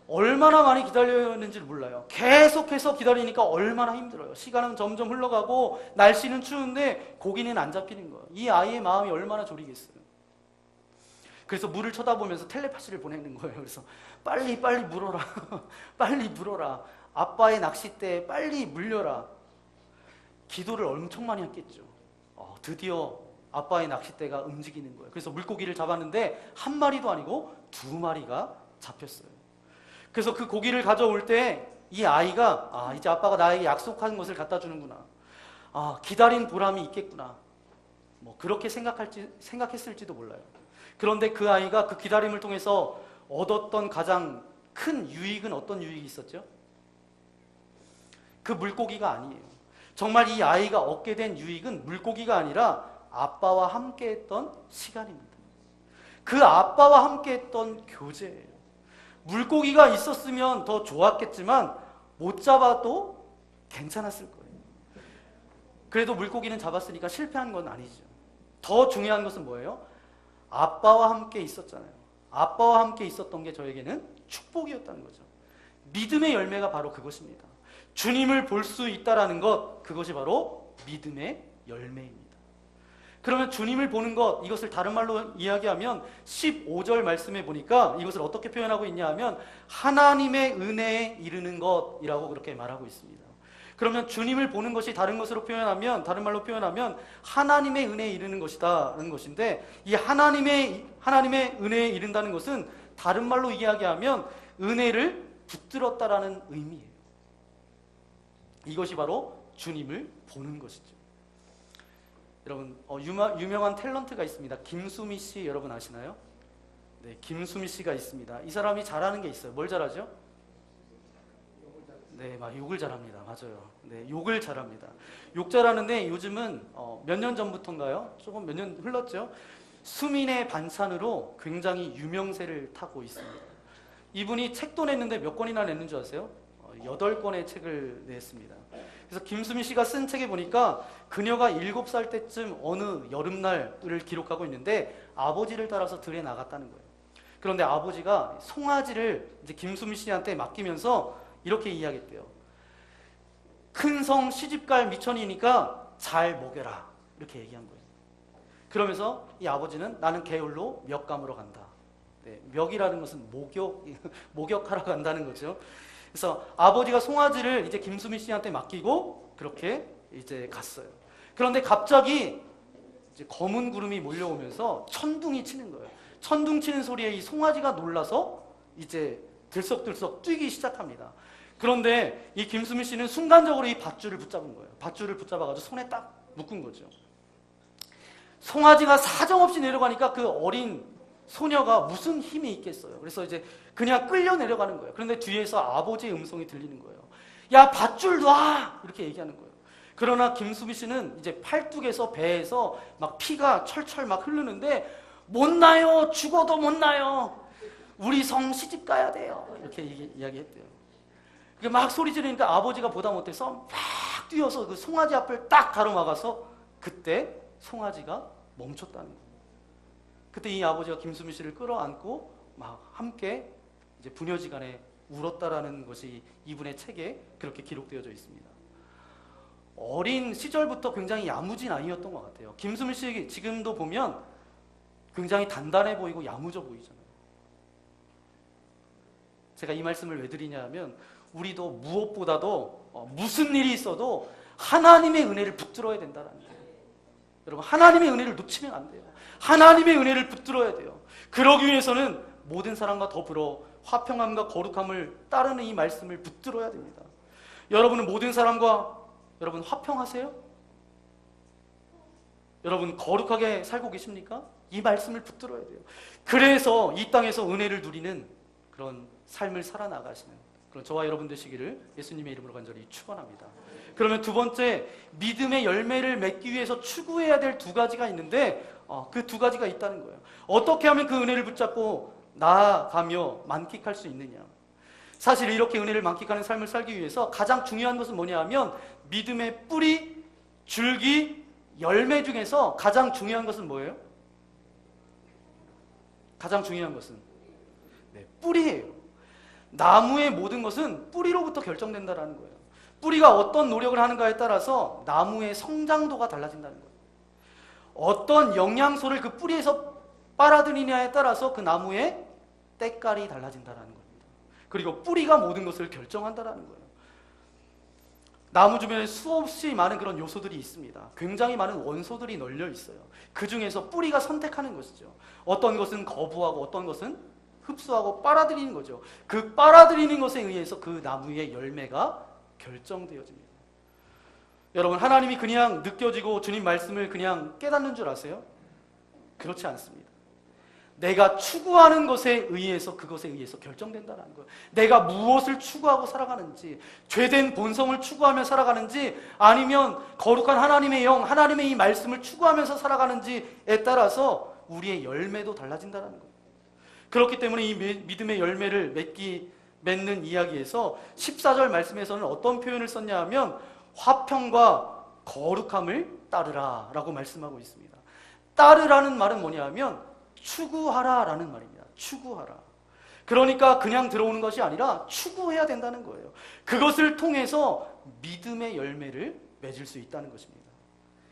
얼마나 많이 기다려야 하는지 몰라요. 계속해서 기다리니까 얼마나 힘들어요. 시간은 점점 흘러가고 날씨는 추운데 고기는 안 잡히는 거예요. 이 아이의 마음이 얼마나 졸이겠어요. 그래서 물을 쳐다보면서 텔레파시를 보내는 거예요. 그래서 빨리 물어라. 빨리 물어라. 아빠의 낚싯대에 빨리 물려라. 기도를 엄청 많이 했겠죠. 드디어 아빠의 낚싯대가 움직이는 거예요. 그래서 물고기를 잡았는데 한 마리도 아니고 2마리가 잡혔어요. 그래서 그 고기를 가져올 때 이 아이가 이제 아빠가 나에게 약속한 것을 갖다 주는구나. 기다린 보람이 있겠구나. 뭐 그렇게 생각했을지도 몰라요. 그런데 그 아이가 그 기다림을 통해서 얻었던 가장 큰 유익은 어떤 유익이 있었죠? 그 물고기가 아니에요. 정말 이 아이가 얻게 된 유익은 물고기가 아니라 아빠와 함께 했던 시간입니다. 그 아빠와 함께 했던 교제예요. 물고기가 있었으면 더 좋았겠지만 못 잡아도 괜찮았을 거예요. 그래도 물고기는 잡았으니까 실패한 건 아니죠. 더 중요한 것은 뭐예요? 아빠와 함께 있었잖아요. 아빠와 함께 있었던 게 저에게는 축복이었다는 거죠. 믿음의 열매가 바로 그것입니다. 주님을 볼 수 있다라는 것, 그것이 바로 믿음의 열매입니다. 그러면 주님을 보는 것, 이것을 다른 말로 이야기하면 15절 말씀에 보니까 이것을 어떻게 표현하고 있냐 하면 하나님의 은혜에 이르는 것이라고 그렇게 말하고 있습니다. 그러면 주님을 보는 것이 다른 말로 표현하면 하나님의 은혜에 이르는 것이다라는 것인데, 이 하나님의 은혜에 이른다는 것은 다른 말로 이야기하면 은혜를 붙들었다라는 의미예요. 이것이 바로 주님을 보는 것이죠. 여러분, 유명한 탤런트가 있습니다. 김수미 씨 여러분 아시나요? 네, 김수미 씨가 있습니다. 이 사람이 잘하는 게 있어요. 뭘 잘하죠? 네, 막 욕을 잘합니다. 맞아요. 네, 욕을 잘합니다. 욕 잘하는데 요즘은 몇 년 전부터인가요? 조금 몇 년 흘렀죠? 수민의 반찬으로 굉장히 유명세를 타고 있습니다. 이분이 책도 냈는데 몇 권이나 냈는 줄 아세요? 8권의 책을 냈습니다. 그래서 김수민 씨가 쓴 책에 보니까 그녀가 7살 때쯤 어느 여름날을 기록하고 있는데 아버지를 따라서 들에 나갔다는 거예요. 그런데 아버지가 송아지를 이제 김수민 씨한테 맡기면서 이렇게 이야기했대요. 큰 성 시집갈 미천이니까 잘 먹여라. 이렇게 얘기한 거예요. 그러면서 이 아버지는 나는 개울로 멱감으로 간다. 네, 멱이라는 것은 목욕하러 간다는 거죠. 그래서 아버지가 송아지를 이제 김수민 씨한테 맡기고 그렇게 이제 갔어요. 그런데 갑자기 이제 검은 구름이 몰려오면서 천둥이 치는 거예요. 천둥 치는 소리에 이 송아지가 놀라서 이제 들썩들썩 뛰기 시작합니다. 그런데 이 김수민 씨는 순간적으로 이 밧줄을 붙잡은 거예요. 밧줄을 붙잡아가지고 손에 딱 묶은 거죠. 송아지가 사정없이 내려가니까 그 어린 소녀가 무슨 힘이 있겠어요. 그래서 이제 그냥 끌려 내려가는 거예요. 그런데 뒤에서 아버지의 음성이 들리는 거예요. 야, 밧줄 놔! 이렇게 얘기하는 거예요. 그러나 김수미 씨는 이제 팔뚝에서 배에서 막 피가 철철 막 흐르는데 못 나요. 죽어도 못 나요. 우리 성 시집 가야 돼요. 이렇게 이야기했대요. 막 소리 지르니까 아버지가 보다 못해서 막 뛰어서 그 송아지 앞을 딱 가로막아서 그때 송아지가 멈췄다는 거예요. 그때 이 아버지가 김수미 씨를 끌어안고 막 함께 이제 부녀지간에 울었다라는 것이 이분의 책에 그렇게 기록되어져 있습니다. 어린 시절부터 굉장히 야무진 아이였던 것 같아요. 김수미 씨 지금도 보면 굉장히 단단해 보이고 야무져 보이잖아요. 제가 이 말씀을 왜 드리냐면 우리도 무엇보다도 무슨 일이 있어도 하나님의 은혜를 붙들어야 된다는 거예요. 여러분, 하나님의 은혜를 놓치면 안 돼요. 하나님의 은혜를 붙들어야 돼요. 그러기 위해서는 모든 사람과 더불어 화평함과 거룩함을 따르는 이 말씀을 붙들어야 됩니다. 여러분은 모든 사람과 여러분 화평하세요? 여러분 거룩하게 살고 계십니까? 이 말씀을 붙들어야 돼요. 그래서 이 땅에서 은혜를 누리는 그런 삶을 살아나가시는 그런 저와 여러분 되시기를 예수님의 이름으로 간절히 축원합니다. 그러면 두 번째, 믿음의 열매를 맺기 위해서 추구해야 될 두 가지가 있는데 그 두 가지가 있다는 거예요. 어떻게 하면 그 은혜를 붙잡고 나아가며 만끽할 수 있느냐. 사실 이렇게 은혜를 만끽하는 삶을 살기 위해서 가장 중요한 것은 뭐냐 하면 믿음의 뿌리, 줄기, 열매 중에서 가장 중요한 것은 뭐예요? 가장 중요한 것은 뿌리예요. 나무의 모든 것은 뿌리로부터 결정된다는 거예요. 뿌리가 어떤 노력을 하는가에 따라서 나무의 성장도가 달라진다는 거예요. 어떤 영양소를 그 뿌리에서 빨아들이냐에 따라서 그 나무의 때깔이 달라진다는 겁니다. 그리고 뿌리가 모든 것을 결정한다는 거예요. 나무 주변에 수없이 많은 그런 요소들이 있습니다. 굉장히 많은 원소들이 널려 있어요. 그 중에서 뿌리가 선택하는 것이죠. 어떤 것은 거부하고 어떤 것은 흡수하고 빨아들이는 거죠. 그 빨아들이는 것에 의해서 그 나무의 열매가 결정되어집니다. 여러분, 하나님이 그냥 느껴지고 주님 말씀을 그냥 깨닫는 줄 아세요? 그렇지 않습니다. 내가 추구하는 것에 의해서 그것에 의해서 결정된다는 거예요. 내가 무엇을 추구하고 살아가는지, 죄된 본성을 추구하며 살아가는지, 아니면 거룩한 하나님의 영, 하나님의 이 말씀을 추구하면서 살아가는지에 따라서 우리의 열매도 달라진다는 거예요. 그렇기 때문에 이 믿음의 열매를 맺는 이야기에서 14절 말씀에서는 어떤 표현을 썼냐 하면 화평과 거룩함을 따르라 라고 말씀하고 있습니다. 따르라는 말은 뭐냐 하면 추구하라 라는 말입니다. 추구하라. 그러니까 그냥 들어오는 것이 아니라 추구해야 된다는 거예요. 그것을 통해서 믿음의 열매를 맺을 수 있다는 것입니다.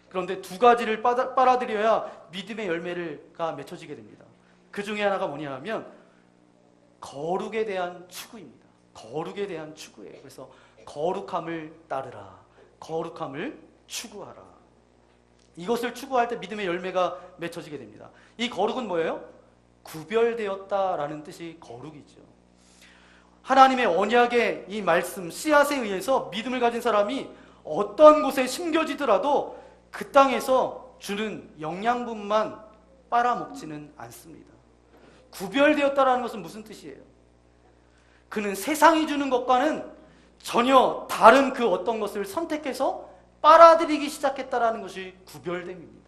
그런데 두 가지를 빨아들여야 믿음의 열매가 맺혀지게 됩니다. 그 중에 하나가 뭐냐 하면 거룩에 대한 추구입니다. 거룩에 대한 추구예요. 그래서 거룩함을 따르라. 거룩함을 추구하라. 이것을 추구할 때 믿음의 열매가 맺혀지게 됩니다. 이 거룩은 뭐예요? 구별되었다라는 뜻이 거룩이죠. 하나님의 언약의 이 말씀, 씨앗에 의해서 믿음을 가진 사람이 어떤 곳에 심겨지더라도 그 땅에서 주는 영양분만 빨아먹지는 않습니다. 구별되었다라는 것은 무슨 뜻이에요? 그는 세상이 주는 것과는 전혀 다른 그 어떤 것을 선택해서 빨아들이기 시작했다라는 것이 구별됨입니다.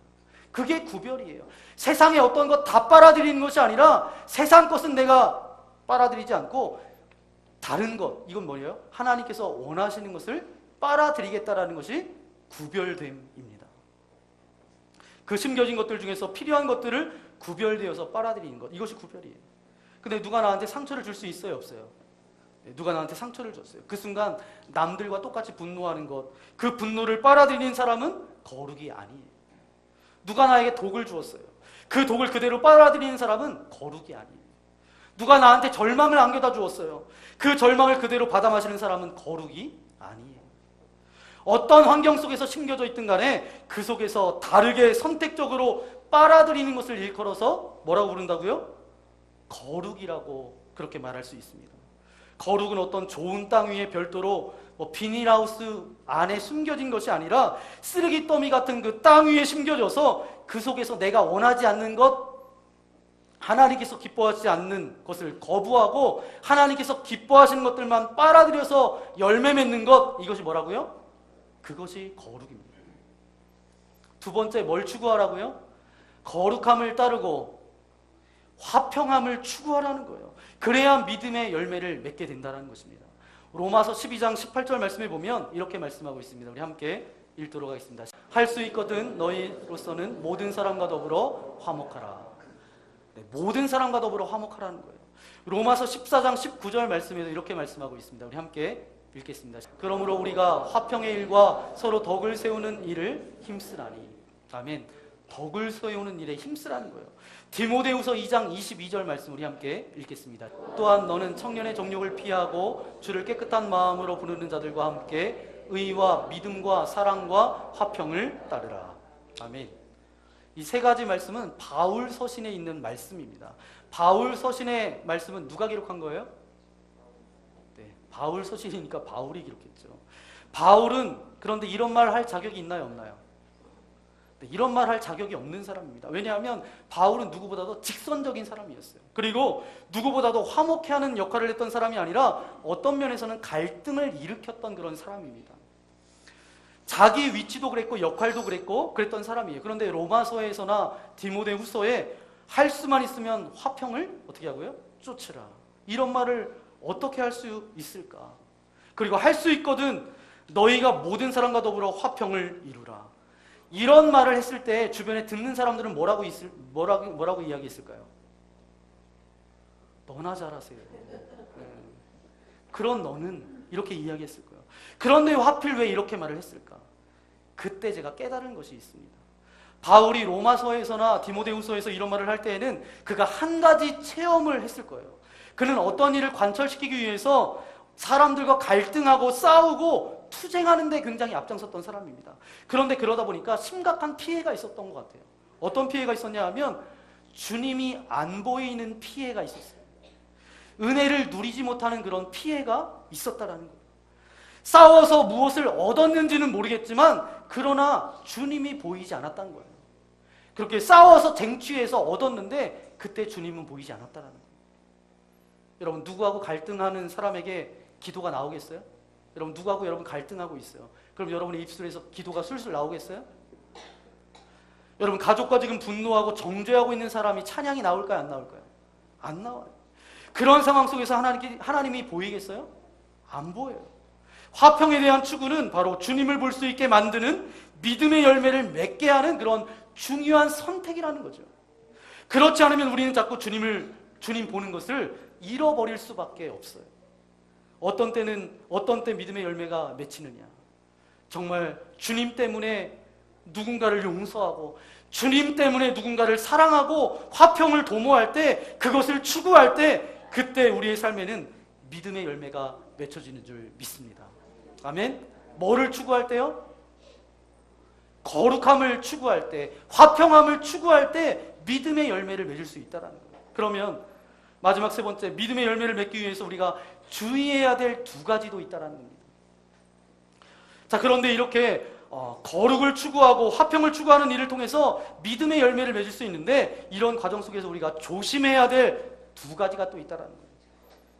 그게 구별이에요. 세상의 어떤 것 다 빨아들이는 것이 아니라 세상 것은 내가 빨아들이지 않고 다른 것, 이건 뭐예요? 하나님께서 원하시는 것을 빨아들이겠다라는 것이 구별됨입니다. 그 심겨진 것들 중에서 필요한 것들을 구별되어서 빨아들이는 것, 이것이 구별이에요. 근데 누가 나한테 상처를 줄 수 있어요, 없어요? 누가 나한테 상처를 줬어요. 그 순간 남들과 똑같이 분노하는 것, 그 분노를 빨아들이는 사람은 거룩이 아니에요. 누가 나에게 독을 주었어요. 그 독을 그대로 빨아들이는 사람은 거룩이 아니에요. 누가 나한테 절망을 안겨다 주었어요. 그 절망을 그대로 받아 마시는 사람은 거룩이 아니에요. 어떤 환경 속에서 심겨져 있든 간에 그 속에서 다르게 선택적으로 빨아들이는 것을 일컬어서 뭐라고 부른다고요? 거룩이라고 그렇게 말할 수 있습니다. 거룩은 어떤 좋은 땅 위에 별도로 비닐하우스 안에 숨겨진 것이 아니라 쓰레기 더미 같은 그 땅 위에 심겨져서 그 속에서 내가 원하지 않는 것, 하나님께서 기뻐하지 않는 것을 거부하고 하나님께서 기뻐하시는 것들만 빨아들여서 열매 맺는 것, 이것이 뭐라고요? 그것이 거룩입니다. 두 번째, 뭘 추구하라고요? 거룩함을 따르고 화평함을 추구하라는 거예요. 그래야 믿음의 열매를 맺게 된다는 것입니다. 로마서 12장 18절 말씀에 보면 이렇게 말씀하고 있습니다. 우리 함께 읽도록 하겠습니다. 할 수 있거든 너희로서는 모든 사람과 더불어 화목하라. 네, 모든 사람과 더불어 화목하라는 거예요. 로마서 14장 19절 말씀에도 이렇게 말씀하고 있습니다. 우리 함께 읽겠습니다. 그러므로 우리가 화평의 일과 서로 덕을 세우는 일을 힘쓰라니. 아멘. 덕을 세우는 일에 힘쓰라는 거예요. 디모데후서 2장 22절 말씀 우리 함께 읽겠습니다. 또한 너는 청년의 정욕을 피하고 주를 깨끗한 마음으로 부르는 자들과 함께 의와 믿음과 사랑과 화평을 따르라. 아멘. 이 세 가지 말씀은 바울 서신에 있는 말씀입니다. 바울 서신의 말씀은 누가 기록한 거예요? 네, 바울 서신이니까 바울이 기록했죠. 바울은 그런데 이런 말 할 자격이 있나요, 없나요? 네, 이런 말 할 자격이 없는 사람입니다. 왜냐하면 바울은 누구보다도 직선적인 사람이었어요. 그리고 누구보다도 화목해 하는 역할을 했던 사람이 아니라 어떤 면에서는 갈등을 일으켰던 그런 사람입니다. 자기 위치도 그랬고 역할도 그랬던 사람이에요. 그런데 로마서에서나 디모데후서에 할 수만 있으면 화평을 어떻게 하고요? 쫓으라. 이런 말을 어떻게 할 수 있을까? 그리고 할 수 있거든 너희가 모든 사람과 더불어 화평을 이루라. 이런 말을 했을 때 주변에 듣는 사람들은 뭐라고 이야기했을까요? 너나 잘하세요. 그런 너는 이렇게 이야기했을 거예요. 그런데 하필 왜 이렇게 말을 했을까? 그때 제가 깨달은 것이 있습니다. 바울이 로마서에서나 디모데후서에서 이런 말을 할 때에는 그가 한 가지 체험을 했을 거예요. 그는 어떤 일을 관철시키기 위해서 사람들과 갈등하고 싸우고 투쟁하는 데 굉장히 앞장섰던 사람입니다. 그런데 그러다 보니까 심각한 피해가 있었던 것 같아요. 어떤 피해가 있었냐 하면 주님이 안 보이는 피해가 있었어요. 은혜를 누리지 못하는 그런 피해가 있었다라는 거예요. 싸워서 무엇을 얻었는지는 모르겠지만 그러나 주님이 보이지 않았다는 거예요. 그렇게 싸워서 쟁취해서 얻었는데 그때 주님은 보이지 않았다는 거예요. 여러분, 누구하고 갈등하는 사람에게 기도가 나오겠어요? 여러분, 누구하고 여러분 갈등하고 있어요. 그럼 여러분의 입술에서 기도가 술술 나오겠어요? 여러분, 가족과 지금 분노하고 정죄하고 있는 사람이 찬양이 나올까요? 안 나올까요? 안 나와요. 그런 상황 속에서 하나님이 보이겠어요? 안 보여요. 화평에 대한 추구는 바로 주님을 볼 수 있게 만드는 믿음의 열매를 맺게 하는 그런 중요한 선택이라는 거죠. 그렇지 않으면 우리는 자꾸 주님 보는 것을 잃어버릴 수밖에 없어요. 어떤 때 믿음의 열매가 맺히느냐. 정말 주님 때문에 누군가를 용서하고 주님 때문에 누군가를 사랑하고 화평을 도모할 때, 그것을 추구할 때, 그때 우리의 삶에는 믿음의 열매가 맺혀지는 줄 믿습니다. 아멘. 뭐를 추구할 때요? 거룩함을 추구할 때, 화평함을 추구할 때 믿음의 열매를 맺을 수 있다는 거예요. 그러면 마지막 세 번째, 믿음의 열매를 맺기 위해서 우리가 주의해야 될 두 가지도 있다는 겁니다. 자, 그런데 이렇게 거룩을 추구하고 화평을 추구하는 일을 통해서 믿음의 열매를 맺을 수 있는데, 이런 과정 속에서 우리가 조심해야 될 두 가지가 또 있다는 거예요.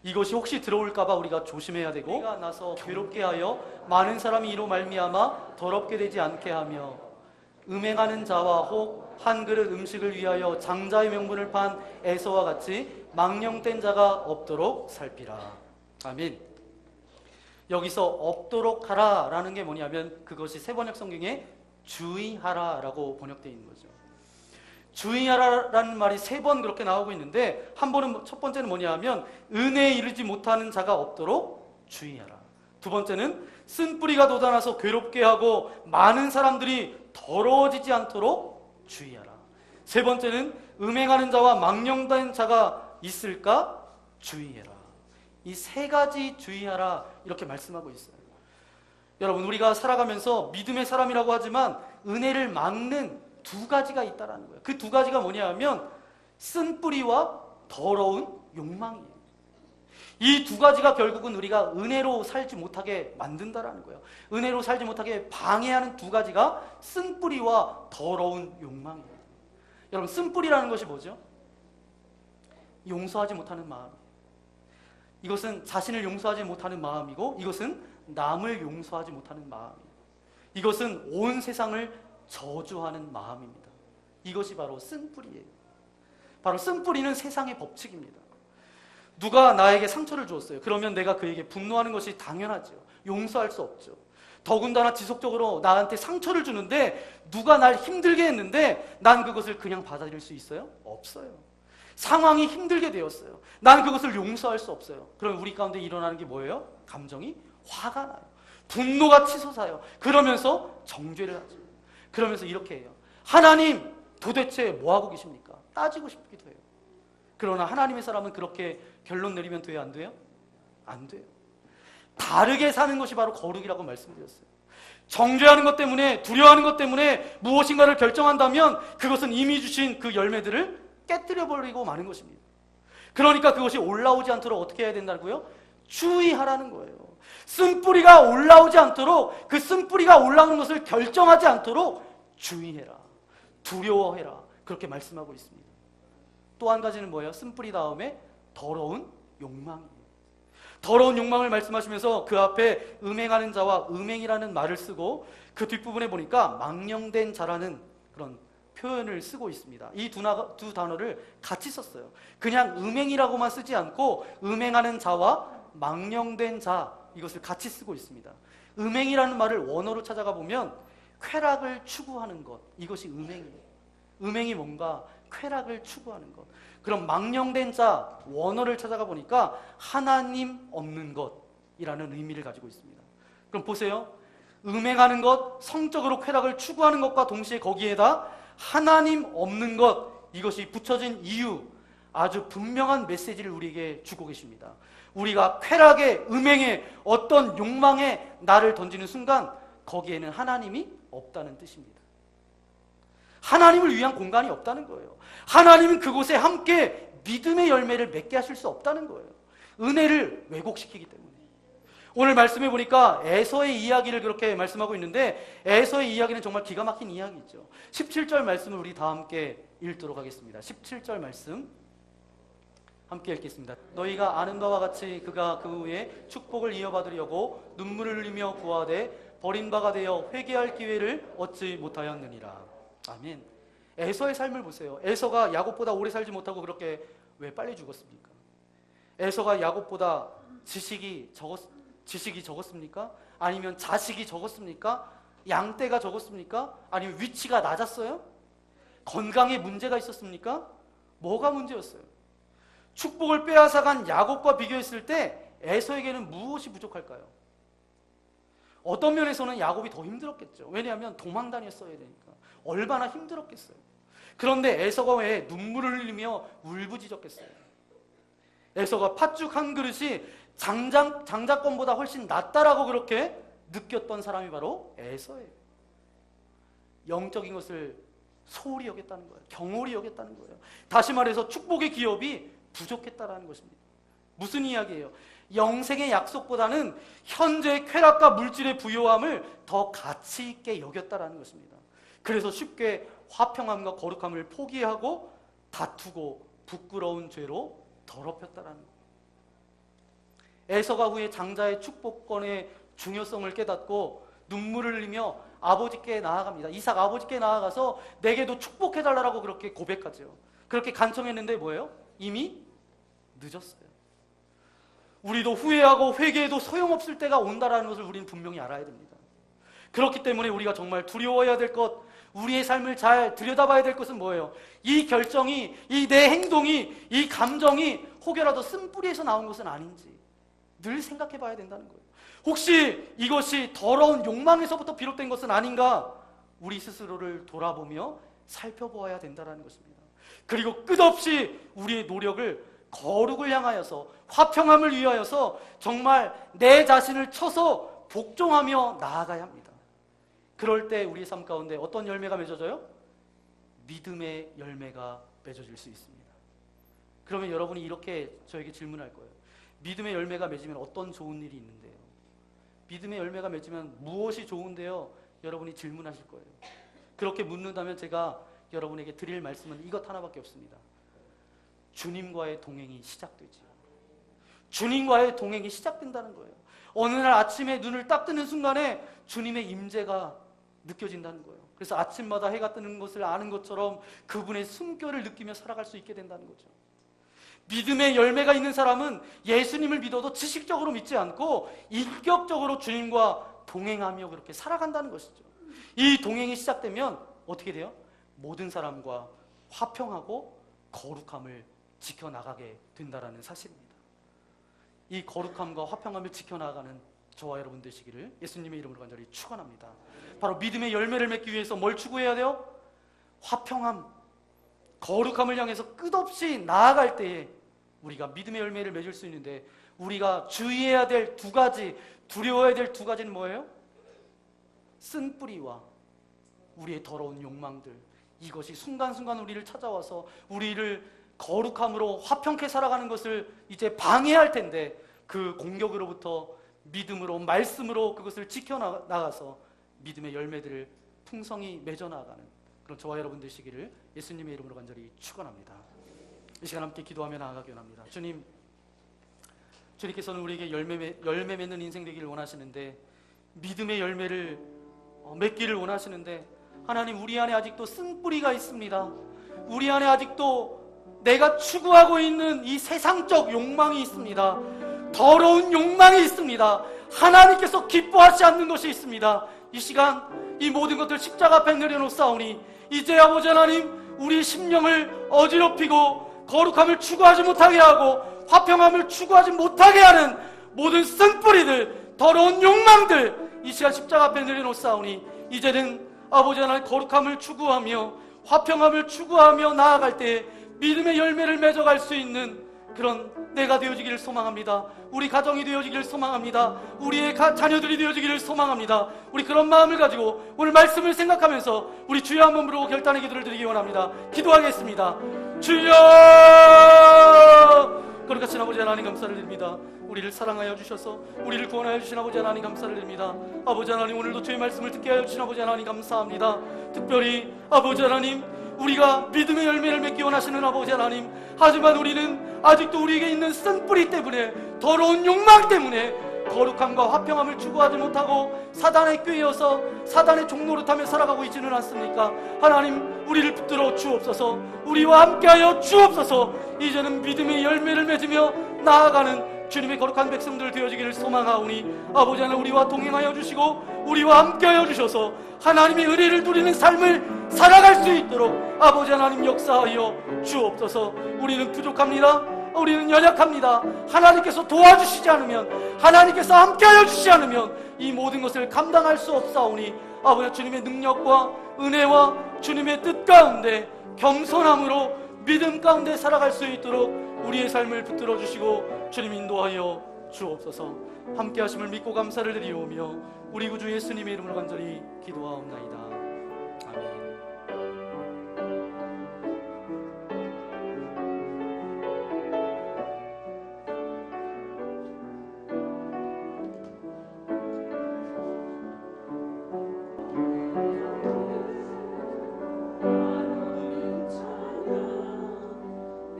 이것이 혹시 들어올까봐 우리가 조심해야 되고, 우리가 나서 괴롭게 하여 많은 사람이 이로 말미암아 더럽게 되지 않게 하며, 음행하는 자와 혹 한 그릇 음식을 위하여 장자의 명분을 판 에서와 같이 망령된 자가 없도록 살피라. 아멘. 여기서 없도록 하라라는 게 뭐냐면 그것이 세번역 성경에 주의하라라고 번역되어 있는 거죠. 주의하라라는 말이 3번 그렇게 나오고 있는데, 한 번은, 첫 번째는 뭐냐 하면 은혜에 이르지 못하는 자가 없도록 주의하라. 두 번째는 쓴뿌리가 돋아나서 괴롭게 하고 많은 사람들이 더러워지지 않도록 주의하라. 세 번째는 음행하는 자와 망령된 자가 있을까 주의해라. 이 3가지 주의하라 이렇게 말씀하고 있어요. 여러분, 우리가 살아가면서 믿음의 사람이라고 하지만 은혜를 막는 2가지가 있다라는 거예요. 그 2가지가 뭐냐 하면 쓴뿌리와 더러운 욕망이에요. 이 2가지가 결국은 우리가 은혜로 살지 못하게 만든다라는 거예요. 은혜로 살지 못하게 방해하는 2가지가 쓴뿌리와 더러운 욕망이에요. 여러분, 쓴뿌리라는 것이 뭐죠? 용서하지 못하는 마음. 이것은 자신을 용서하지 못하는 마음이고, 이것은 남을 용서하지 못하는 마음이에요. 이것은 온 세상을 저주하는 마음입니다. 이것이 바로 쓴뿌리예요. 바로 쓴뿌리는 세상의 법칙입니다. 누가 나에게 상처를 주었어요. 그러면 내가 그에게 분노하는 것이 당연하죠. 용서할 수 없죠. 더군다나 지속적으로 나한테 상처를 주는데, 누가 날 힘들게 했는데 난 그것을 그냥 받아들일 수 있어요? 없어요. 상황이 힘들게 되었어요. 난 그것을 용서할 수 없어요. 그럼 우리 가운데 일어나는 게 뭐예요? 감정이 화가 나요. 분노가 치솟아요. 그러면서 정죄를 하죠. 그러면서 이렇게 해요. 하나님, 도대체 뭐하고 계십니까? 따지고 싶기도 해요. 그러나 하나님의 사람은 그렇게 결론 내리면 돼요? 안 돼요? 안 돼요. 다르게 사는 것이 바로 거룩이라고 말씀드렸어요. 정죄하는 것 때문에, 두려워하는 것 때문에 무엇인가를 결정한다면 그것은 이미 주신 그 열매들을 깨뜨려버리고 마는 것입니다. 그러니까 그것이 올라오지 않도록 어떻게 해야 된다고요? 주의하라는 거예요. 쓴뿌리가 올라오지 않도록, 그 쓴뿌리가 올라오는 것을 결정하지 않도록 주의해라. 두려워해라. 그렇게 말씀하고 있습니다. 또 한 가지는 뭐예요? 쓴뿌리 다음에 더러운 욕망이에요. 더러운 욕망을 말씀하시면서 그 앞에 음행하는 자와 음행이라는 말을 쓰고, 그 뒷부분에 보니까 망령된 자라는 그런 표현을 쓰고 있습니다. 이 두 단어를 같이 썼어요. 그냥 음행이라고만 쓰지 않고 음행하는 자와 망령된 자, 이것을 같이 쓰고 있습니다. 음행이라는 말을 원어로 찾아가 보면 쾌락을 추구하는 것, 이것이 음행이에요. 음행이 뭔가 쾌락을 추구하는 것. 그럼 망령된 자, 원어를 찾아가 보니까 하나님 없는 것이라는 의미를 가지고 있습니다. 그럼 보세요. 음행하는 것, 성적으로 쾌락을 추구하는 것과 동시에 거기에다 하나님 없는 것, 이것이 붙여진 이유, 아주 분명한 메시지를 우리에게 주고 계십니다. 우리가 쾌락에, 음행에, 어떤 욕망에 나를 던지는 순간 거기에는 하나님이 없다는 뜻입니다. 하나님을 위한 공간이 없다는 거예요. 하나님은 그곳에 함께 믿음의 열매를 맺게 하실 수 없다는 거예요. 은혜를 왜곡시키기 때문에. 오늘 말씀해 보니까 에서의 이야기를 그렇게 말씀하고 있는데, 에서의 이야기는 정말 기가 막힌 이야기죠. 17절 말씀을 우리 다 함께 읽도록 하겠습니다. 17절 말씀 함께 읽겠습니다. 너희가 아는 바와 같이 그가 그 후에 축복을 이어받으려고 눈물을 흘리며 구하되 버린 바가 되어 회개할 기회를 얻지 못하였느니라. 아멘. 에서의 삶을 보세요. 에서가 야곱보다 오래 살지 못하고 그렇게 왜 빨리 죽었습니까? 에서가 야곱보다 지식이 적었습니까? 아니면 자식이 적었습니까? 양떼가 적었습니까? 아니면 위치가 낮았어요? 건강에 문제가 있었습니까? 뭐가 문제였어요? 축복을 빼앗아간 야곱과 비교했을 때 에서에게는 무엇이 부족할까요? 어떤 면에서는 야곱이 더 힘들었겠죠. 왜냐하면 도망 다녔어야 되니까. 얼마나 힘들었겠어요. 그런데 에서가 왜 눈물을 흘리며 울부짖었겠어요? 에서가 팥죽 한 그릇이 장자권보다 훨씬 낫다라고 그렇게 느꼈던 사람이 바로 에서예요. 영적인 것을 소홀히 여겼다는 거예요. 경홀히 여겼다는 거예요. 다시 말해서 축복의 기업이 부족했다라는 것입니다. 무슨 이야기예요? 영생의 약속보다는 현재의 쾌락과 물질의 부요함을 더 가치 있게 여겼다라는 것입니다. 그래서 쉽게 화평함과 거룩함을 포기하고 다투고 부끄러운 죄로 더럽혔다라는 거예요. 에서가 후에 장자의 축복권의 중요성을 깨닫고 눈물을 흘리며 아버지께 나아갑니다. 이삭 아버지께 나아가서 내게도 축복해달라고 그렇게 고백하죠. 그렇게 간청했는데 뭐예요? 이미 늦었어요. 우리도 후회하고 회개해도 소용없을 때가 온다라는 것을 우리는 분명히 알아야 됩니다. 그렇기 때문에 우리가 정말 두려워해야 될 것, 우리의 삶을 잘 들여다봐야 될 것은 뭐예요? 이 결정이, 이 내 행동이, 이 감정이 혹여라도 쓴뿌리에서 나온 것은 아닌지 늘 생각해 봐야 된다는 거예요. 혹시 이것이 더러운 욕망에서부터 비롯된 것은 아닌가? 우리 스스로를 돌아보며 살펴보아야 된다는 것입니다. 그리고 끝없이 우리의 노력을 거룩을 향하여서, 화평함을 위하여서 정말 내 자신을 쳐서 복종하며 나아가야 합니다. 그럴 때 우리의 삶 가운데 어떤 열매가 맺어져요? 믿음의 열매가 맺어질 수 있습니다. 그러면 여러분이 이렇게 저에게 질문할 거예요. 믿음의 열매가 맺으면 어떤 좋은 일이 있는데요? 믿음의 열매가 맺으면 무엇이 좋은데요? 여러분이 질문하실 거예요. 그렇게 묻는다면 제가 여러분에게 드릴 말씀은 이것 하나밖에 없습니다. 주님과의 동행이 시작되죠. 주님과의 동행이 시작된다는 거예요. 어느 날 아침에 눈을 딱 뜨는 순간에 주님의 임재가 느껴진다는 거예요. 그래서 아침마다 해가 뜨는 것을 아는 것처럼 그분의 숨결을 느끼며 살아갈 수 있게 된다는 거죠. 믿음의 열매가 있는 사람은 예수님을 믿어도 지식적으로 믿지 않고 인격적으로 주님과 동행하며 그렇게 살아간다는 것이죠. 이 동행이 시작되면 어떻게 돼요? 모든 사람과 화평하고 거룩함을 지켜나가게 된다는 사실입니다. 이 거룩함과 화평함을 지켜나가는 저와 여러분 되시기를 예수님의 이름으로 간절히 축원합니다. 바로 믿음의 열매를 맺기 위해서 뭘 추구해야 돼요? 화평함, 거룩함을 향해서 끝없이 나아갈 때에 우리가 믿음의 열매를 맺을 수 있는데, 우리가 주의해야 될 두 가지, 두려워해야 될 두 가지는 뭐예요? 쓴뿌리와 우리의 더러운 욕망들, 이것이 순간순간 우리를 찾아와서 우리를 거룩함으로 화평케 살아가는 것을 이제 방해할 텐데, 그 공격으로부터 믿음으로, 말씀으로 그것을 지켜나가서 믿음의 열매들을 풍성히 맺어나가는 그런 저와 여러분 되시기를 예수님의 이름으로 간절히 축원합니다. 이 시간 함께 기도하며 나아가기 원합니다. 주님, 주님께서는 우리에게 열매 맺는 인생 되기를 원하시는데, 믿음의 열매를 맺기를 원하시는데, 하나님, 우리 안에 아직도 쓴뿌리가 있습니다. 우리 안에 아직도 내가 추구하고 있는 이 세상적 욕망이 있습니다. 더러운 욕망이 있습니다. 하나님께서 기뻐하지 않는 것이 있습니다. 이 시간 이 모든 것들 십자가 앞에 내려놓사오니 이제 아버지 하나님, 우리 심령을 어지럽히고 거룩함을 추구하지 못하게 하고 화평함을 추구하지 못하게 하는 모든 쓴뿌리들, 더러운 욕망들 이 시간 십자가 앞에 내려놓사오니 이제는 아버지 하나님, 거룩함을 추구하며 화평함을 추구하며 나아갈 때 믿음의 열매를 맺어갈 수 있는 그런 내가 되어지기를 소망합니다. 우리 가정이 되어지기를 소망합니다. 우리의 자녀들이 되어지기를 소망합니다. 우리 그런 마음을 가지고 오늘 말씀을 생각하면서 우리 주여 한번 부르고 결단의 기도를 드리기 원합니다. 기도하겠습니다. 주여! 거룩하신 아버지 하나님, 감사를 드립니다. 우리를 사랑하여 주셔서 우리를 구원하여 주신 아버지 하나님, 감사를 드립니다. 아버지 하나님, 오늘도 주의 말씀을 듣게 하여 주신 아버지 하나님, 감사합니다. 특별히 아버지 하나님, 우리가 믿음의 열매를 맺기 원하시는 아버지 하나님, 하지만 우리는 아직도 우리에게 있는 쓴뿌리 때문에, 더러운 욕망 때문에 거룩함과 화평함을 추구하지 못하고 사단에 꾀여서 사단의 종로를 타며 살아가고 있지는 않습니까? 하나님, 우리를 붙들어 주옵소서. 우리와 함께하여 주옵소서. 이제는 믿음의 열매를 맺으며 나아가는 주님의 거룩한 백성들 되어지기를 소망하오니 아버지 하나님, 우리와 동행하여 주시고 우리와 함께하여 주셔서 하나님의 은혜를 누리는 삶을 살아갈 수 있도록 아버지 하나님 역사하여 주옵소서. 우리는 부족합니다. 우리는 연약합니다. 하나님께서 도와주시지 않으면, 하나님께서 함께하여 주시지 않으면 이 모든 것을 감당할 수 없사오니 아버지, 주님의 능력과 은혜와 주님의 뜻 가운데 겸손함으로 믿음 가운데 살아갈 수 있도록 우리의 삶을 붙들어 주시고 주님 인도하여 주옵소서. 함께 하심을 믿고 감사를 드리오며 우리 구주 예수님의 이름으로 간절히 기도하옵나이다. 아멘.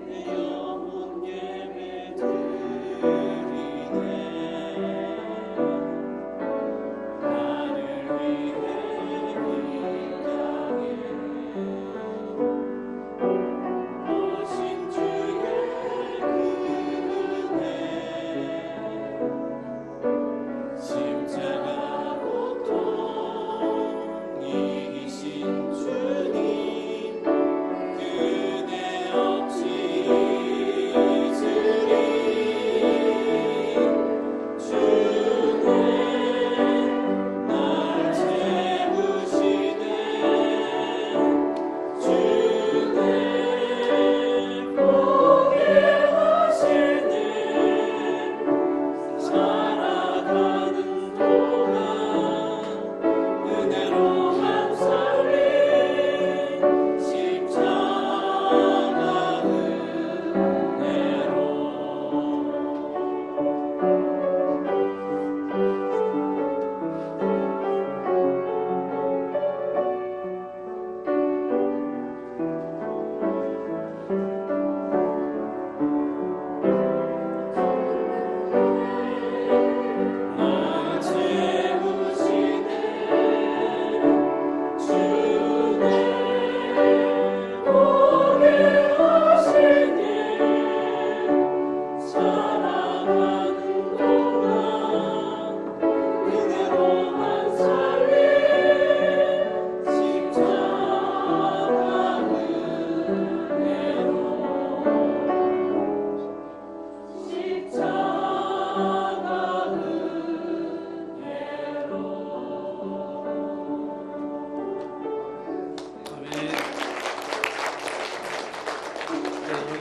내 영혼 예배 드리네.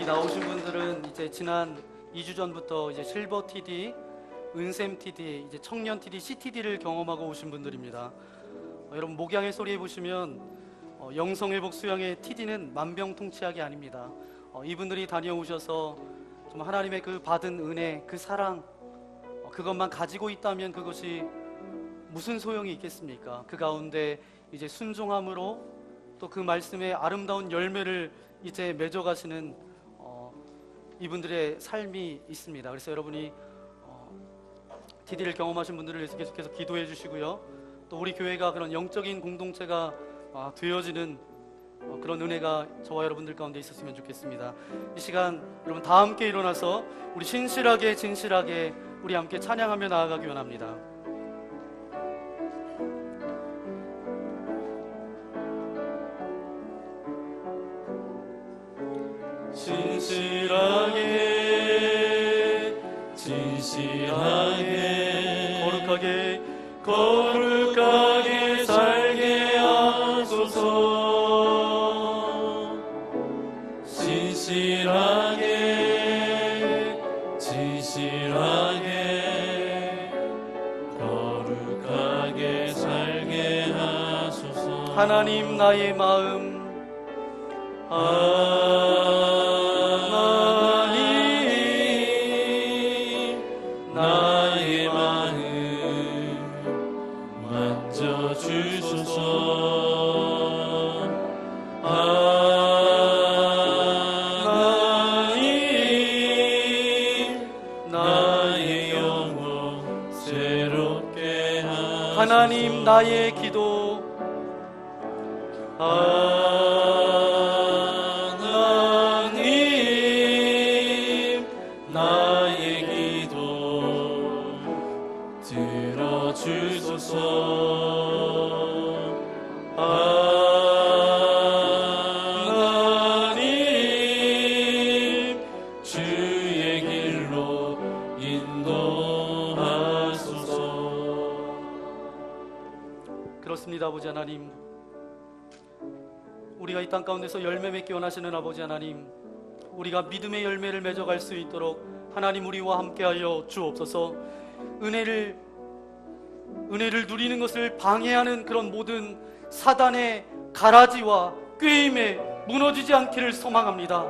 나오신 분들은 이제 지난 2주 전부터 이제 실버 TD, 은샘 TD, 이제 청년 TD, CTD를 경험하고 오신 분들입니다. 여러분 목양의 소리에 보시면 영성회복 수양의 TD는 만병통치약이 아닙니다. 이분들이 다녀오셔서 좀 하나님의 그 받은 은혜, 그 사랑, 그것만 가지고 있다면 그것이 무슨 소용이 있겠습니까? 그 가운데 이제 순종함으로 또 그 말씀의 아름다운 열매를 이제 맺어가시는 이분들의 삶이 있습니다. 그래서 여러분이 TD를 경험하신 분들을 위해서 계속해서 기도해 주시고요. 또 우리 교회가 그런 영적인 공동체가 되어지는 그런 은혜가 저와 여러분들 가운데 있었으면 좋겠습니다. 이 시간 여러분 다 함께 일어나서 우리 신실하게 진실하게 우리 함께 찬양하며 나아가기 원합니다. 진실하게 진실하게 거룩하게 거룩하게 살게 하소서. 진실하게 진실하게 거룩하게 살게 하소서. 하나님 나의 마음 하나님 나의 마음 만져주소서. 하나님 나의 영혼 새롭게 하소서. 하나님 나의 기도 하나님 나의 기도 들어주소서. 하나님 주의 길로 인도하소서. 그렇습니다. 아버지 하나님, 우리가 이 땅 가운데서 열매 맺기 원하시는 아버지 하나님, 우리가 믿음의 열매를 맺어갈 수 있도록 하나님 우리와 함께하여 주옵소서. 은혜를 누리는 것을 방해하는 그런 모든 사단의 가라지와 꾀임에 무너지지 않기를 소망합니다.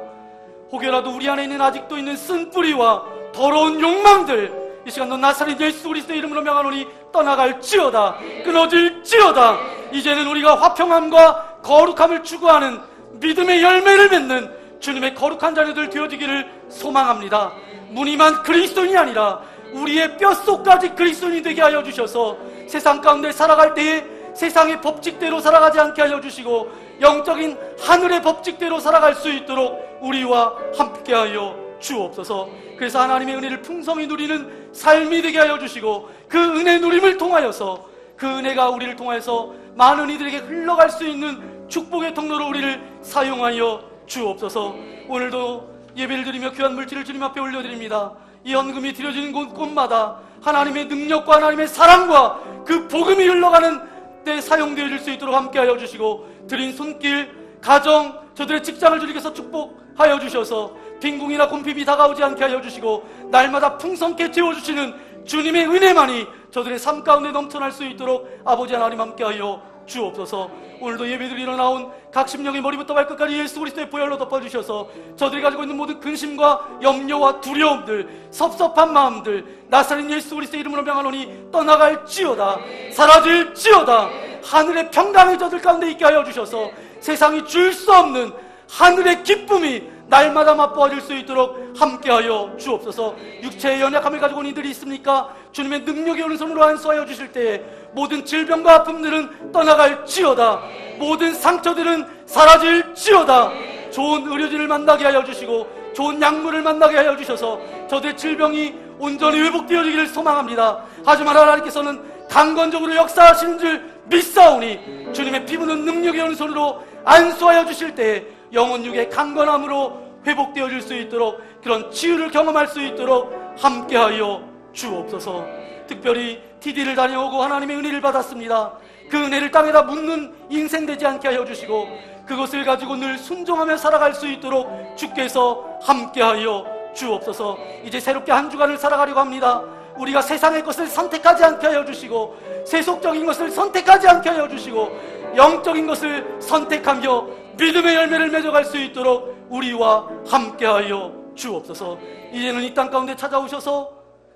혹여라도 우리 안에 있는 아직도 있는 쓴뿌리와 더러운 욕망들, 이 시간 너 나사렛 예수 그리스도의 이름으로 명하노니 떠나갈지어다, 끊어질지어다. 이제는 우리가 화평함과 거룩함을 추구하는 믿음의 열매를 맺는 주님의 거룩한 자녀들 되어지기를 소망합니다. 무늬만 그리스도인이 아니라 우리의 뼛속까지 그리스도인이 되게 하여 주셔서 세상 가운데 살아갈 때에 세상의 법칙대로 살아가지 않게 하여 주시고 영적인 하늘의 법칙대로 살아갈 수 있도록 우리와 함께하여 주옵소서. 그래서 하나님의 은혜를 풍성히 누리는 삶이 되게 하여 주시고 그 은혜 누림을 통하여서 그 은혜가 우리를 통하여서 많은 이들에게 흘러갈 수 있는 축복의 통로로 우리를 사용하여 주옵소서. 오늘도 예배를 드리며 귀한 물질을 주님 앞에 올려드립니다. 이 헌금이 드려지는 곳마다 하나님의 능력과 하나님의 사랑과 그 복음이 흘러가는 때 사용되어질 수 있도록 함께하여 주시고 드린 손길, 가정, 저들의 직장을 주님께서 축복하여 주셔서 빈궁이나 곰핍이 다가오지 않게 하여 주시고 날마다 풍성케 채워주시는 주님의 은혜만이 저들의 삶 가운데 넘쳐날 수 있도록 아버지 하나님 함께하여 주옵소서. 오늘도 예배드리러 나온 각 심령의 머리부터 발끝까지 예수 그리스도의 보혈로 덮어주셔서 저들이 가지고 있는 모든 근심과 염려와 두려움들, 섭섭한 마음들 나사렛 예수 그리스도의 이름으로 명하노니 떠나갈지어다, 사라질지어다. 하늘의 평강이 저들 가운데 있게 하여 주셔서 세상이 줄 수 없는 하늘의 기쁨이 날마다 맛보아질 수 있도록 함께하여 주옵소서. 육체의 연약함을 가지고 온 이들이 있습니까? 주님의 능력의 오른손으로 안수하여 주실 때에 모든 질병과 아픔들은 떠나갈지어다, 모든 상처들은 사라질지어다. 좋은 의료진을 만나게 하여 주시고 좋은 약물을 만나게 하여 주셔서 저들의 질병이 온전히 회복되어지기를 소망합니다. 하지만 하나님께서는 강건적으로 역사하시는 줄 믿사오니 주님의 피부는 능력의 오른손으로 안수하여 주실 때에 영혼 육의 강건함으로 회복되어질 수 있도록 그런 치유를 경험할 수 있도록 함께하여 주옵소서. 특별히 TD를 다녀오고 하나님의 은혜를 받았습니다. 그 은혜를 땅에다 묻는 인생 되지 않게 하여 주시고 그것을 가지고 늘 순종하며 살아갈 수 있도록 주께서 함께하여 주옵소서. 이제 새롭게 한 주간을 살아가려고 합니다. 우리가 세상의 것을 선택하지 않게 하여 주시고 세속적인 것을 선택하지 않게 하여 주시고 영적인 것을 선택하며 믿음의 열매를 맺어갈 수 있도록 우리와 함께하여 주옵소서. 이제는 이 땅 가운데 찾아오셔서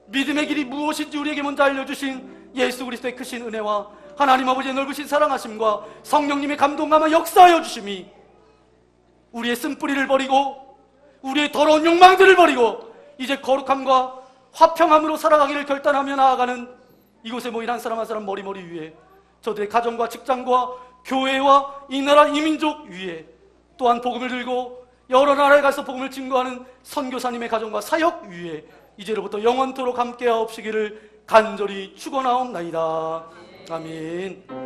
믿음의 길이 무엇인지 우리에게 먼저 알려주신 예수 그리스도의 크신 은혜와 하나님 아버지의 넓으신 사랑하심과 성령님의 감동감화 역사하여 주심이 우리의 쓴뿌리를 버리고 우리의 더러운 욕망들을 버리고 이제 거룩함과 화평함으로 살아가기를 결단하며 나아가는 이곳에 모인 한 사람 한 사람 머리머리 위에 저들의 가정과 직장과 교회와 이 나라 이민족 위에 또한 복음을 들고 여러 나라에 가서 복음을 증거하는 선교사님의 가정과 사역 위에 이제로부터 영원토록 함께하옵시기를 간절히 축원하옵나이다. 아멘.